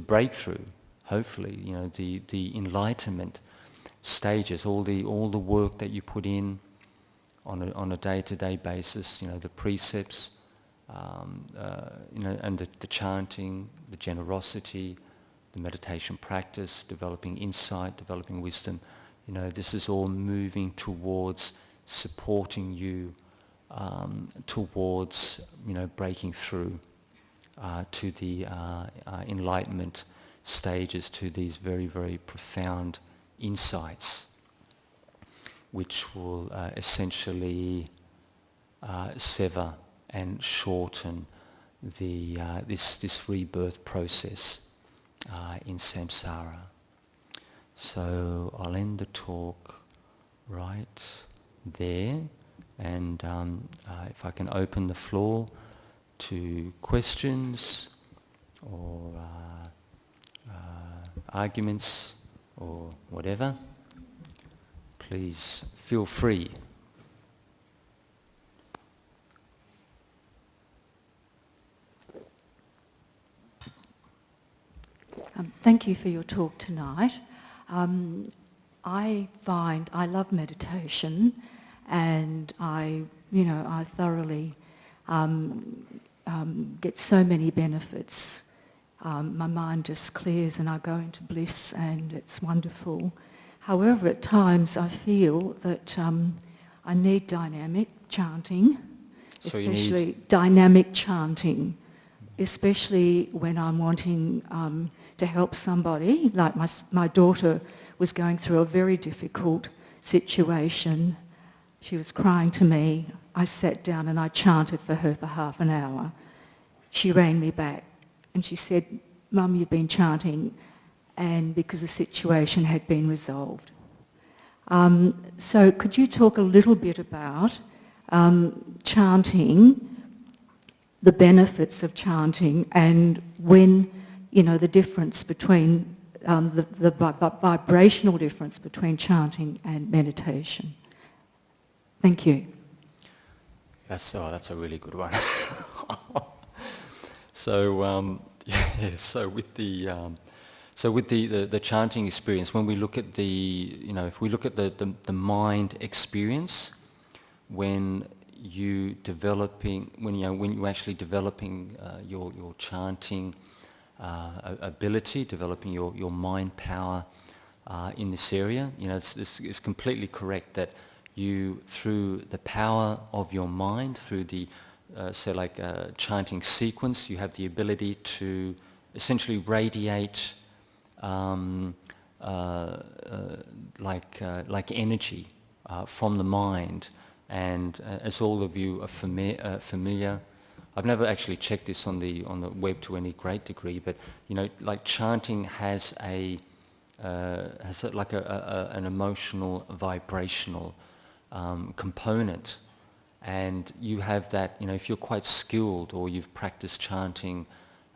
Speaker 1: breakthrough. Hopefully, the enlightenment stages. All the work that you put in on a day-to-day basis. The precepts, and the chanting, the generosity, the meditation practice, developing insight, developing wisdom. This is all moving towards supporting you towards breaking through to the enlightenment stages, to these very, very profound insights, which will essentially sever and shorten this rebirth process in samsara. So I'll end the talk right there, and if I can open the floor to questions or arguments or whatever, please feel free.
Speaker 2: Thank you for your talk tonight. I find I love meditation, and I thoroughly get so many benefits. My mind just clears and I go into bliss, and it's wonderful. However, at times I feel that I need dynamic chanting, especially dynamic chanting, especially when I'm wanting to help somebody. Like my daughter was going through a very difficult situation. She was crying to me. I sat down and I chanted for her for half an hour. She rang me back and she said, "Mum, you've been chanting," and because the situation had been resolved. So could you talk a little bit about chanting, the benefits of chanting, and when, the difference between the vibrational difference between chanting and meditation? Thank you.
Speaker 1: That's a really good one. So with the chanting experience, when we look at if we look at the mind experience, when you're actually developing your chanting ability, developing your mind power in this area, it's completely correct that you, through the power of your mind, through the say like a chanting sequence, you have the ability to essentially radiate like energy from the mind. And as all of you are familiar, I've never actually checked this on the web to any great degree, but like chanting has an emotional, vibrational component, and you have that. If you're quite skilled or you've practiced chanting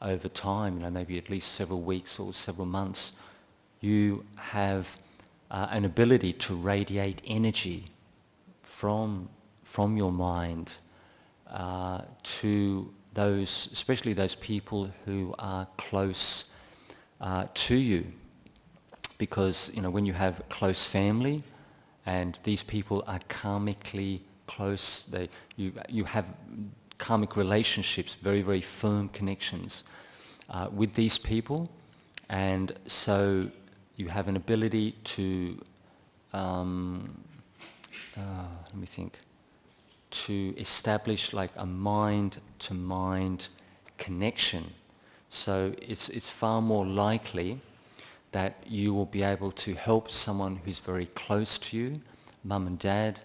Speaker 1: over time, maybe at least several weeks or several months, you have an ability to radiate energy from your mind to those, especially those people who are close to you. Because when you have close family, and these people are karmically close, you have karmic relationships, very, very firm connections with these people, and so you have an ability to let me think, to establish like a mind-to-mind connection. So it's far more likely that you will be able to help someone who's very close to you, mum and dad,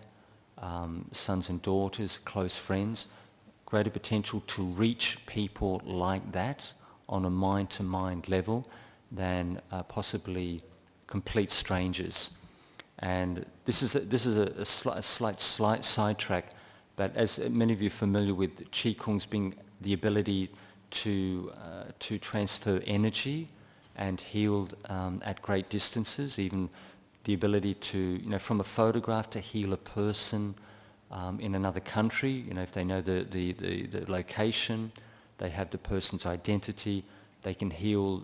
Speaker 1: sons and daughters, close friends, greater potential to reach people like that on a mind-to-mind level than possibly complete strangers. And this is a slight sidetrack, but as many of you are familiar with Qigong's being the ability to transfer energy and heal at great distances, even the ability to, from a photograph to heal a person in another country, if they know the location, they have the person's identity, they can heal,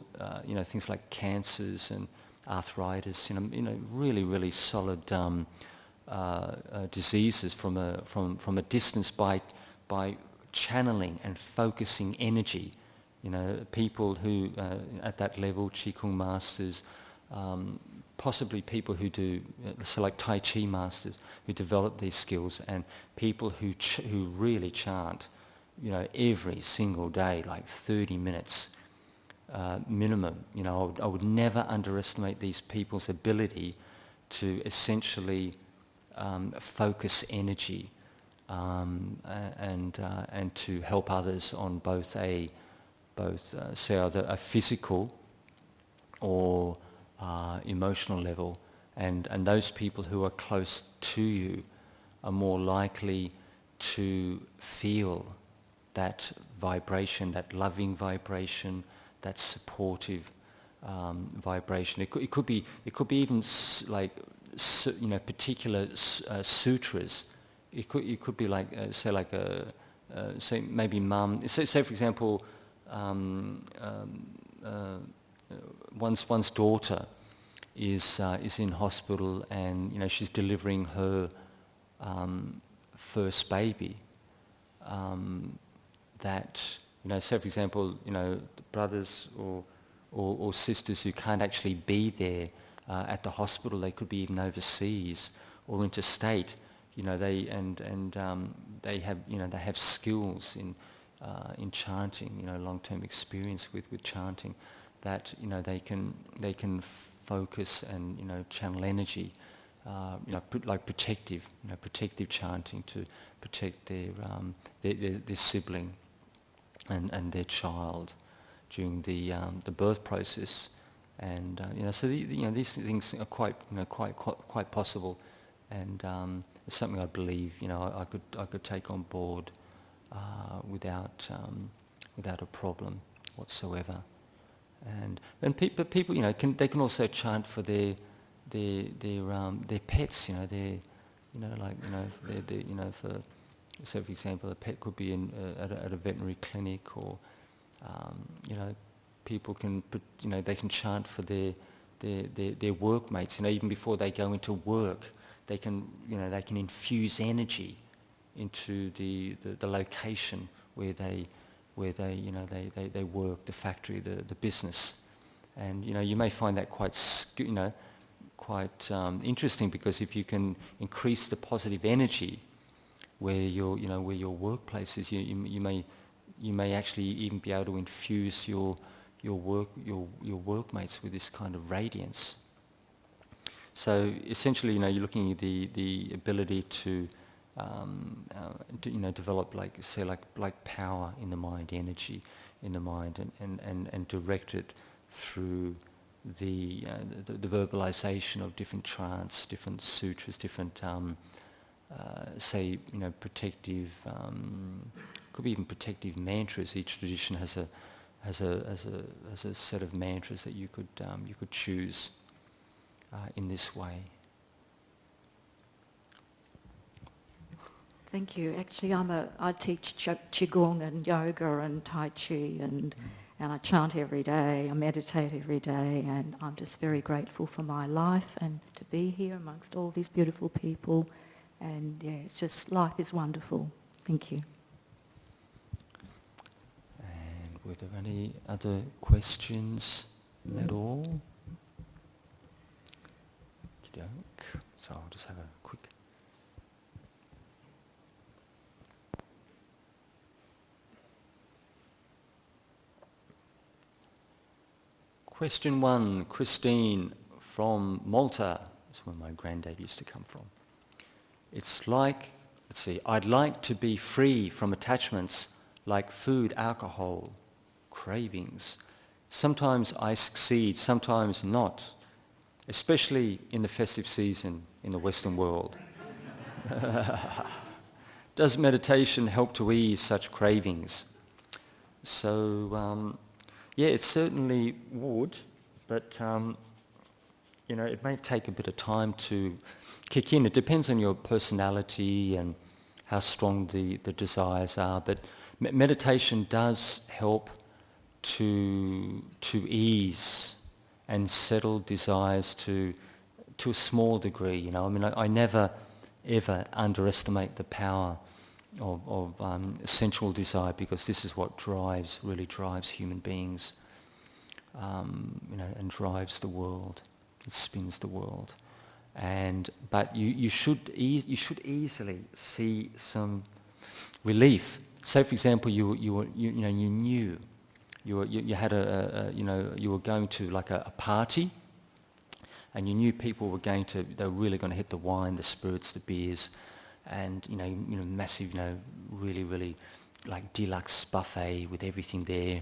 Speaker 1: things like cancers and arthritis, really, really solid diseases from a distance by channeling and focusing energy. People who at that level, Qigong masters, possibly people who do, so like Tai Chi masters, who develop these skills, and people who really chant, every single day, like 30 minutes minimum. I would never underestimate these people's ability to essentially focus energy and to help others on both say either a physical or emotional level, and those people who are close to you are more likely to feel that vibration, that loving vibration, that supportive vibration. It could be even particular sutras. It could be like say maybe mum. Say for example, one's daughter is in hospital, and she's delivering her first baby. That say for example, brothers or sisters who can't actually be there at the hospital, they could be even overseas or interstate. They have skills in chanting, long-term experience with chanting, that they can focus and channel energy, like protective chanting to protect their sibling and their child during the birth process, and so these things are quite possible, and it's something I believe I could take on board without a problem whatsoever, but people they can also chant for their pets, for, so for example, a pet could be at a veterinary clinic, or people can they can chant for their workmates, even before they go into work. They can infuse energy into the location where they work, the factory, the business, and you may find that quite interesting, because if you can increase the positive energy where your workplace is. You may actually even be able to infuse your workmates with this kind of radiance. So essentially, you're looking at the ability to develop like power in the mind, energy in the mind, and direct it through the verbalization of different chants, different sutras, different protective, could be even protective mantras. Each tradition has a set of mantras that you could choose in this way.
Speaker 2: Thank you. Actually, I teach qigong and yoga and tai chi, and I chant every day. I meditate every day, and I'm just very grateful for my life and to be here amongst all these beautiful people. And yeah, it's just, life is wonderful. Thank you.
Speaker 1: And were there any other questions at all? Okey-doke. So I'll just have a quick. Question 1, Christine from Malta. That's where my granddad used to come from. It's like, I'd like to be free from attachments like food, alcohol, cravings. Sometimes I succeed, sometimes not, especially in the festive season in the Western world. Does meditation help to ease such cravings? So, yeah, it certainly would, but it may take a bit of time to kick in. It depends on your personality and how strong the desires are, but meditation does help to ease and settle desires to a small degree. I never ever underestimate the power of sensual desire, because this is what really drives human beings, and drives the world. It spins the world, but you should easily see some relief. Say, for example, you knew you were going to like a party, and you knew people they were really going to hit the wine, the spirits, the beers, and massive, really, really like deluxe buffet with everything there,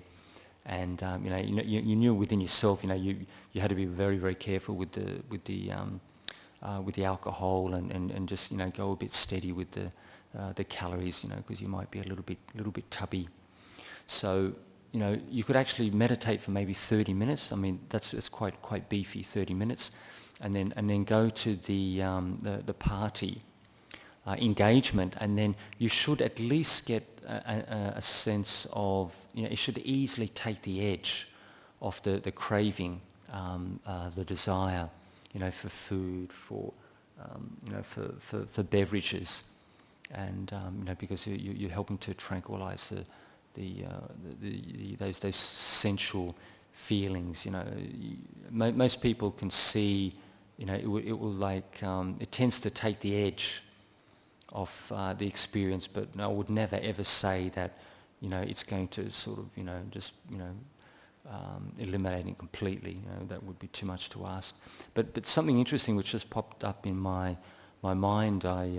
Speaker 1: and you knew within yourself, you had to be very, very careful with the alcohol, and just go a bit steady with the calories, because you might be a little bit tubby. So you could actually meditate for maybe 30 minutes. I mean, it's quite beefy, 30 minutes, and then go to the party engagement, and then you should at least get a sense of, it should easily take the edge off the craving, the desire, for food, for beverages, and because you're helping to tranquilize those sensual feelings. Most people can see, it will it tends to take the edge of the experience, but I would never ever say that it's going to sort of eliminate it completely. That would be too much to ask. But something interesting which just popped up in my mind. I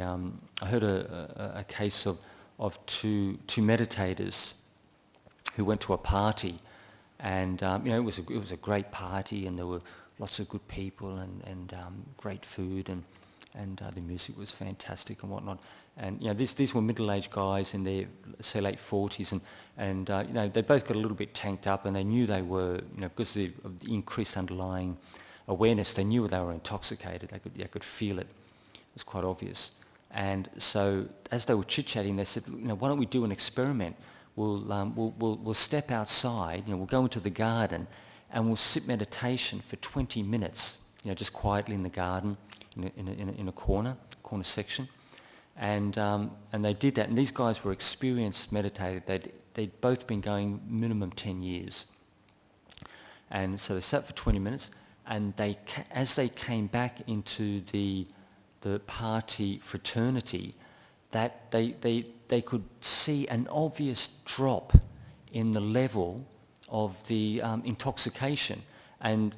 Speaker 1: heard a case of two meditators who went to a party, and it was a great party, and there were lots of good people, and great food, and the music was fantastic and whatnot. And these were middle-aged guys in their, say, late 40s, and they both got a little bit tanked up, and they knew they were, because of the increased underlying awareness, they knew they were intoxicated. They could feel it. It was quite obvious. And so as they were chit-chatting, they said, why don't we do an experiment? We'll step outside, we'll go into the garden, and we'll sit meditation for 20 minutes, just quietly in the garden, in a corner section. And they did that, and these guys were experienced meditators. They'd both been going minimum 10 years. And so they sat for 20 minutes, and as they came back into the party fraternity, that they could see an obvious drop in the level of the intoxication. And,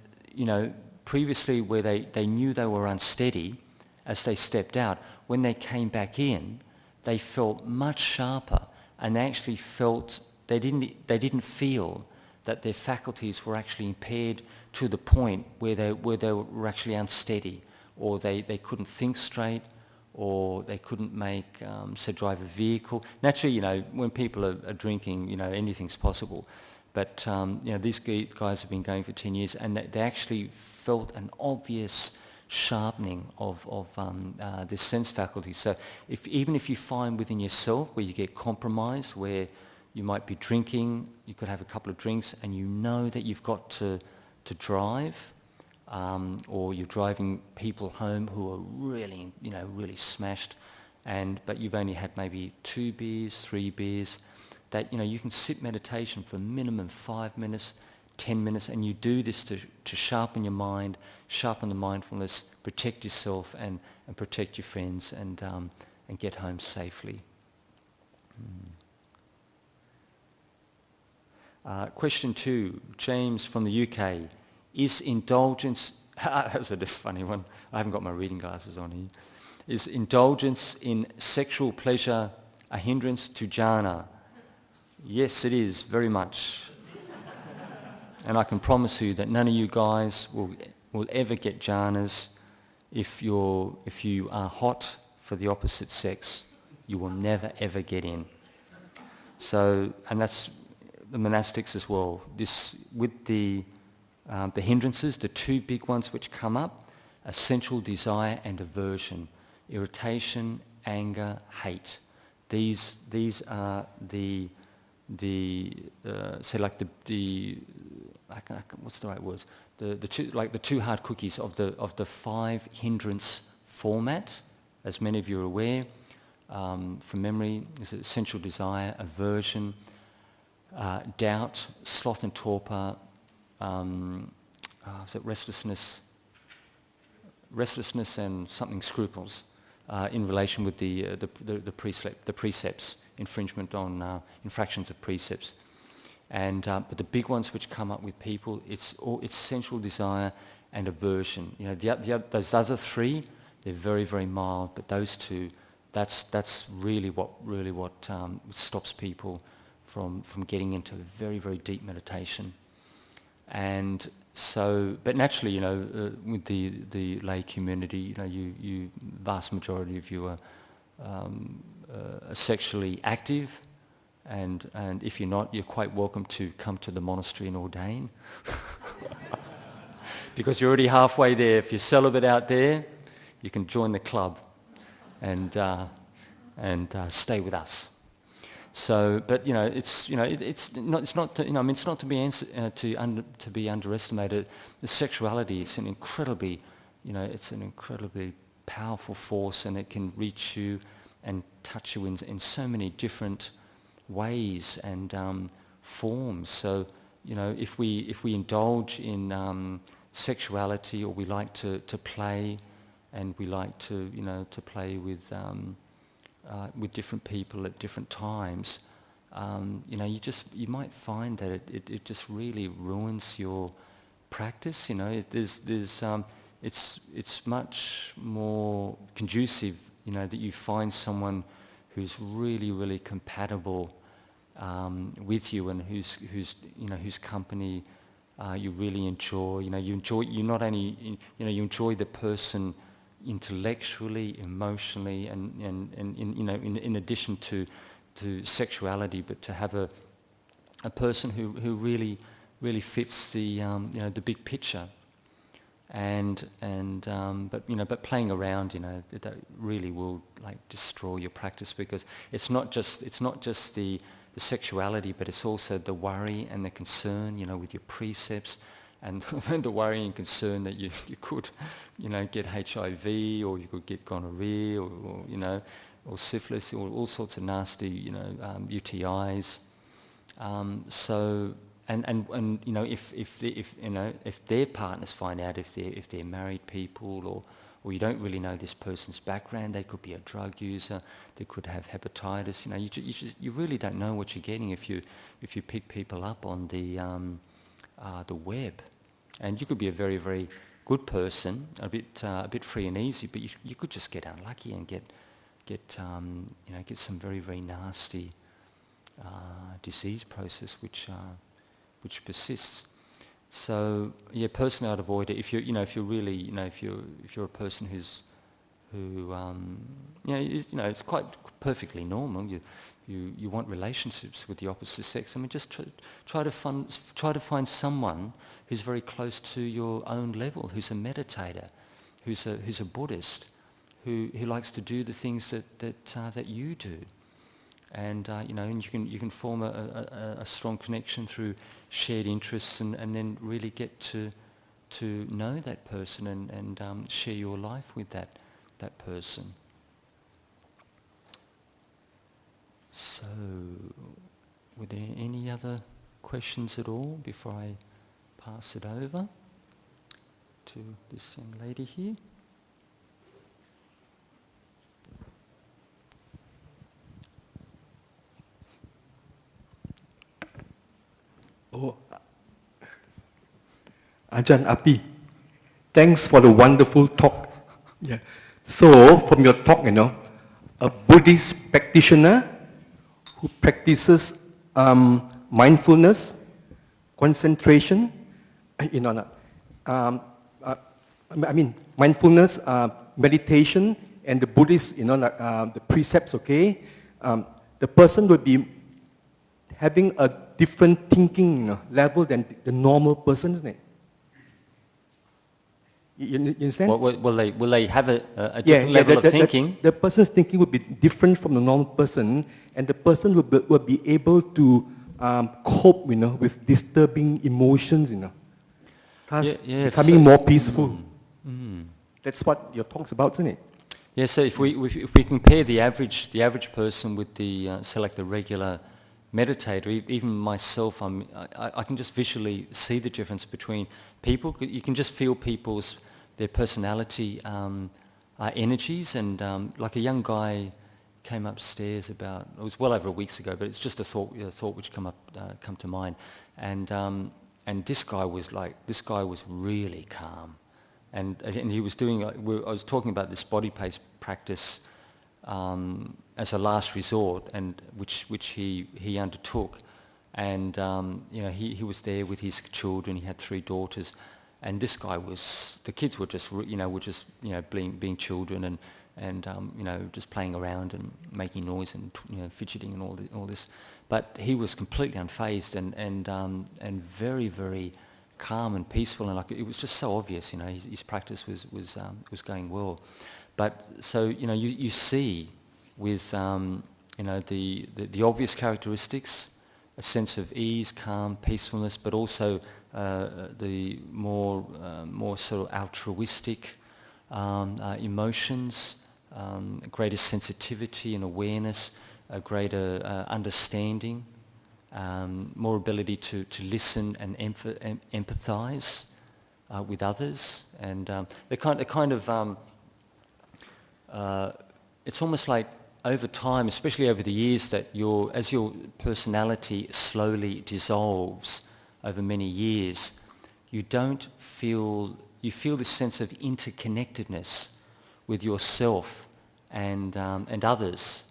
Speaker 1: previously where they knew they were unsteady as they stepped out, when they came back in, they felt much sharper, and they actually felt, they didn't feel that their faculties were actually impaired to the point where they were actually unsteady, or they couldn't think straight, or they couldn't drive a vehicle. Naturally, when people are drinking, anything's possible. But, these guys have been going for 10 years, and they actually felt an obvious sharpening of their sense faculty. So even if you find within yourself where you get compromised, where you might be drinking, you could have a couple of drinks, and you know that you've got to drive, or you're driving people home who are really, really smashed, but you've only had maybe 2 beers, 3 beers, that, you can sit meditation for minimum 5 minutes, 10 minutes, and you do this to sharpen your mind, sharpen the mindfulness, protect yourself and protect your friends, and get home safely. Question 2, James from the UK. Is indulgence, that's a funny one, I haven't got my reading glasses on here. Is indulgence in sexual pleasure a hindrance to jhana? Yes, it is, very much. And I can promise you that none of you guys will ever get jhanas. If you are hot for the opposite sex, you will never ever get in. So, and that's the monastics as well. This, with the hindrances, the 2 big ones which come up, are sensual desire and aversion, irritation, anger, hate. These are what's the right words? The 2 hard cookies of the 5 hindrance format, as many of you are aware. From memory, is it sensual desire, aversion, doubt, sloth and torpor, is it restlessness and something scruples, in relation with the precepts, infringement on infractions of precepts. And but the big ones which come up with people, it's sensual desire and aversion. Those other 3, they're very, very mild, but those 2, that's really what stops people from getting into very, very deep meditation. And so, but naturally, with the lay community, you vast majority of you are sexually active, and if you're not, you're quite welcome to come to the monastery and ordain, because you're already halfway there. If you're celibate out there, you can join the club and stay with us. So, but it's not to be underestimated. The sexuality is an incredibly powerful force, and it can reach you and touch you in so many different ways and forms. So, if we indulge in sexuality, or we like to play, and we like to play with different people at different times, you might find that it just really ruins your practice. It's much more conducive, that you find someone who's really, really compatible with you, and whose company you really enjoy. You not only you enjoy the person intellectually, emotionally, and in addition to sexuality, but to have a person who really fits the big picture. But playing around, that really will destroy your practice, because it's not just the sexuality, but it's also the worry and the concern, with your precepts, and the worry and concern that you could, get HIV, or you could get gonorrhea, or syphilis, or all sorts of nasty, UTIs. So. And if their partners find out, if they're married people, or you don't really know this person's background. They could be a drug user. They could have hepatitis. You know, you really don't know what you're getting if you pick people up on the web. And you could be a very, very good person, a bit free and easy, but you could just get unlucky and get some very, very nasty disease process which persists. So yeah, personality avoider. If you're a person it's quite perfectly normal. You want relationships with the opposite sex. I mean, just try to find someone who's very close to your own level, who's a meditator, who's a Buddhist, who likes to do the things that you do. And and you can form a strong connection through shared interests, and then really get to know that person and share your life with that person. So, were there any other questions at all before I pass it over to this young lady here?
Speaker 3: Oh, Ajahn Appi, thanks for the wonderful talk. Yeah. So, from your talk, a Buddhist practitioner who practices mindfulness, concentration, mindfulness, meditation, and the Buddhist, the precepts, okay? The person would be having a different thinking level than the normal person, isn't it? You understand?
Speaker 1: Will they have a different level of thinking?
Speaker 3: The person's thinking would be different from the normal person, and the person will be able to cope, with disturbing emotions, thus becoming more peaceful. That's what your talk's about, isn't it?
Speaker 1: Yeah. So if we compare the average person with the regular meditator, even myself, I can just visually see the difference between people. You can just feel their personality energies, and like a young guy came upstairs it was well over a week ago, but it's just a thought which come to mind, and this guy was really calm, and he was doing. I was talking about this body pace practice as a last resort, and which he undertook, and he was there with his children. He had 3 daughters, and this guy the kids were just being children and just playing around and making noise and fidgeting and all this, but he was completely unfazed and very, very calm and peaceful, and it was just so obvious. His practice was going well. But so you see with the obvious characteristics, a sense of ease, calm, peacefulness, but also the more sort of altruistic emotions, greater sensitivity and awareness, a greater understanding, more ability to listen and empathize with others, and the kind of it's almost like over time, especially over the years, that as your personality slowly dissolves over many years, you feel this sense of interconnectedness with yourself and others.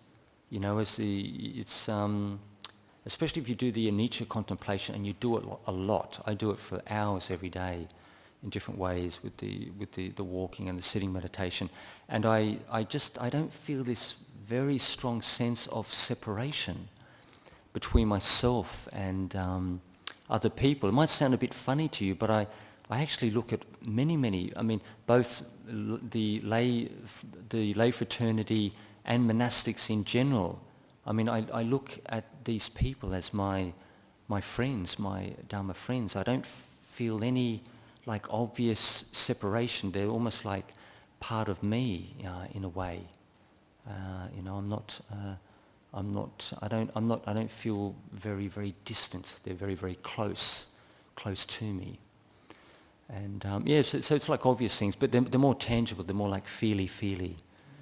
Speaker 1: Especially if you do the anicca contemplation, and you do it a lot. I do it for hours every day, in different ways with the walking and the sitting meditation, and I don't feel this very strong sense of separation between myself and other people. It might sound a bit funny to you, but I actually look at many. I mean, both the lay fraternity and monastics in general. I mean, I look at these people as my friends, my Dharma friends. I don't feel any obvious separation. They're almost like part of me in a way. I don't feel very, very distant. They're very, very close to me. And so it's like obvious things, but they're more tangible, they're more like feely.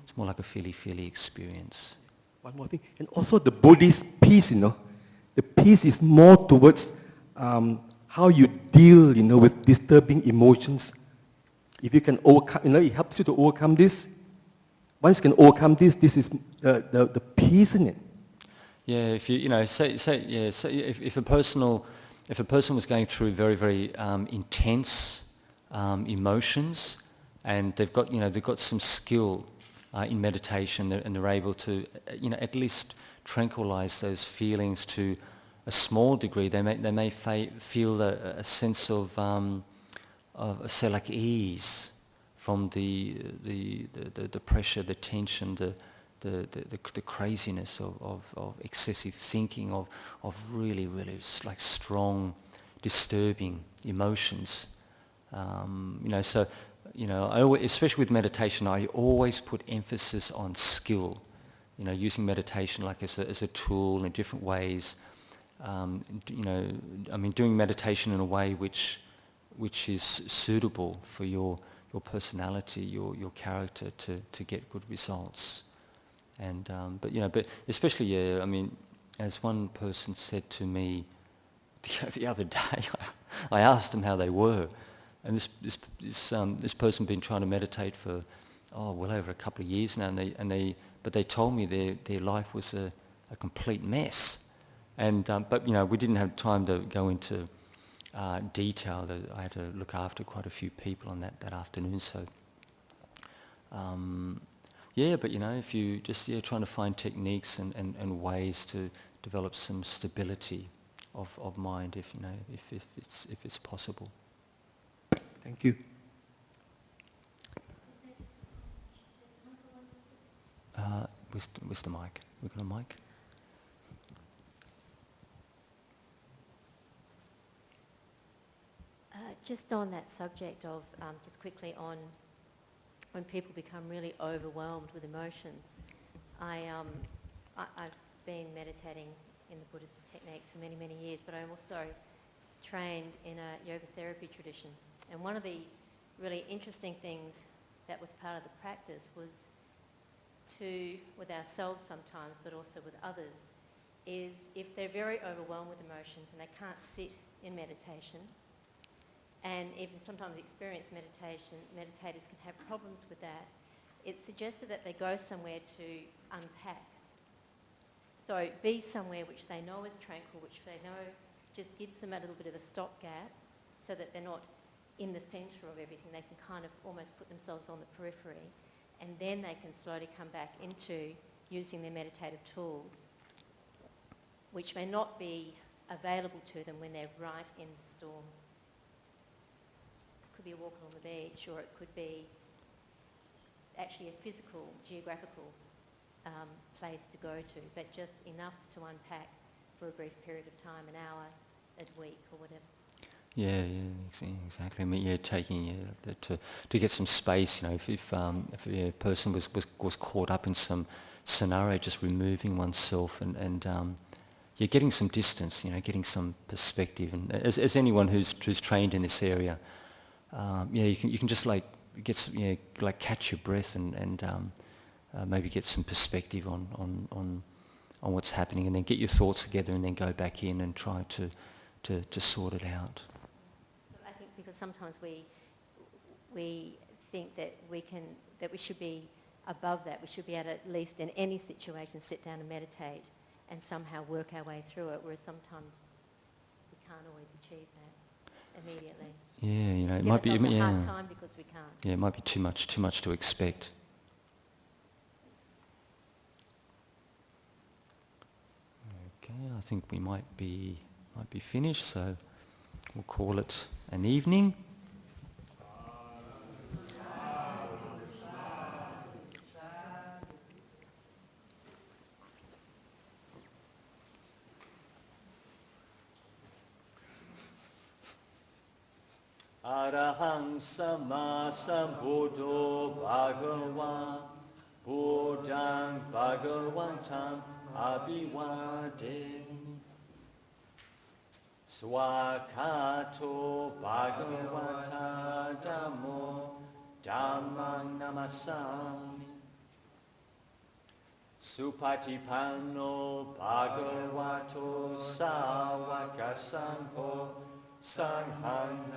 Speaker 1: It's more like a feely experience.
Speaker 3: One more thing, and also the Buddhist peace, the peace is more towards how you deal, with disturbing emotions. If you can overcome, it helps you to overcome this. Once you can overcome this is the peace in it.
Speaker 1: Yeah, if you say if a person was going through very, very intense emotions, and they've got some skill in meditation, and they're able to at least tranquilize those feelings to a small degree, they may feel a sense of say like ease from the pressure, the tension, the craziness of excessive thinking, of really, really like strong, disturbing emotions. So especially with meditation, I always put emphasis on skill. Using meditation like as a tool in different ways. Doing meditation in a way which is suitable for your personality, your character to get good results. And but especially as one person said to me the other day, I asked them how they were, and this person had been trying to meditate for well over a couple of years now, but they told me their life was a complete mess. And but we didn't have time to go into detail. I had to look after quite a few people on that afternoon. So but if you just trying to find techniques and ways to develop some stability of mind, if it's possible.
Speaker 3: Thank you.
Speaker 1: Where's the mic? We got a mic?
Speaker 4: Just on that subject of, just quickly on when people become really overwhelmed with emotions, I've been meditating in the Buddhist technique for many, many years, but I'm also trained in a yoga therapy tradition. And one of the really interesting things that was part of the practice was with ourselves sometimes, but also with others, is if they're very overwhelmed with emotions and they can't sit in meditation, and even sometimes experienced meditators can have problems with that, it's suggested that they go somewhere to unpack. So be somewhere which they know is tranquil, which they know just gives them a little bit of a stopgap, so that they're not in the centre of everything. They can kind of almost put themselves on the periphery, and then they can slowly come back into using their meditative tools, which may not be available to them when they're right in the storm. It could be a walk along the beach, or it could be actually a physical, geographical place to go to, but just enough to unpack for a brief period of time, an hour, a week, or whatever.
Speaker 1: Yeah, exactly. Taking to get some space. If a person was caught up in some scenario, just removing oneself and getting some distance. Getting some perspective. And as anyone who's trained in this area, you can just catch your breath and maybe get some perspective on what's happening, and then get your thoughts together, and then go back in and try to sort it out.
Speaker 4: I think because sometimes we think that we should be above that. We should be able to, at least in any situation, sit down and meditate and somehow work our way through it, whereas sometimes we can't always achieve that immediately.
Speaker 1: Yeah, it might be
Speaker 4: a hard time because we can't.
Speaker 1: Yeah, it might be too much to expect. Okay, I think we might be finished, so we'll call it an evening. Arahang Sama Sambuddho Bhagavan Buddhang Bhagavantam Abhivademi Swakato Bhagavata namasami. Supatipanno bhagavato sāvaka sangho sanghang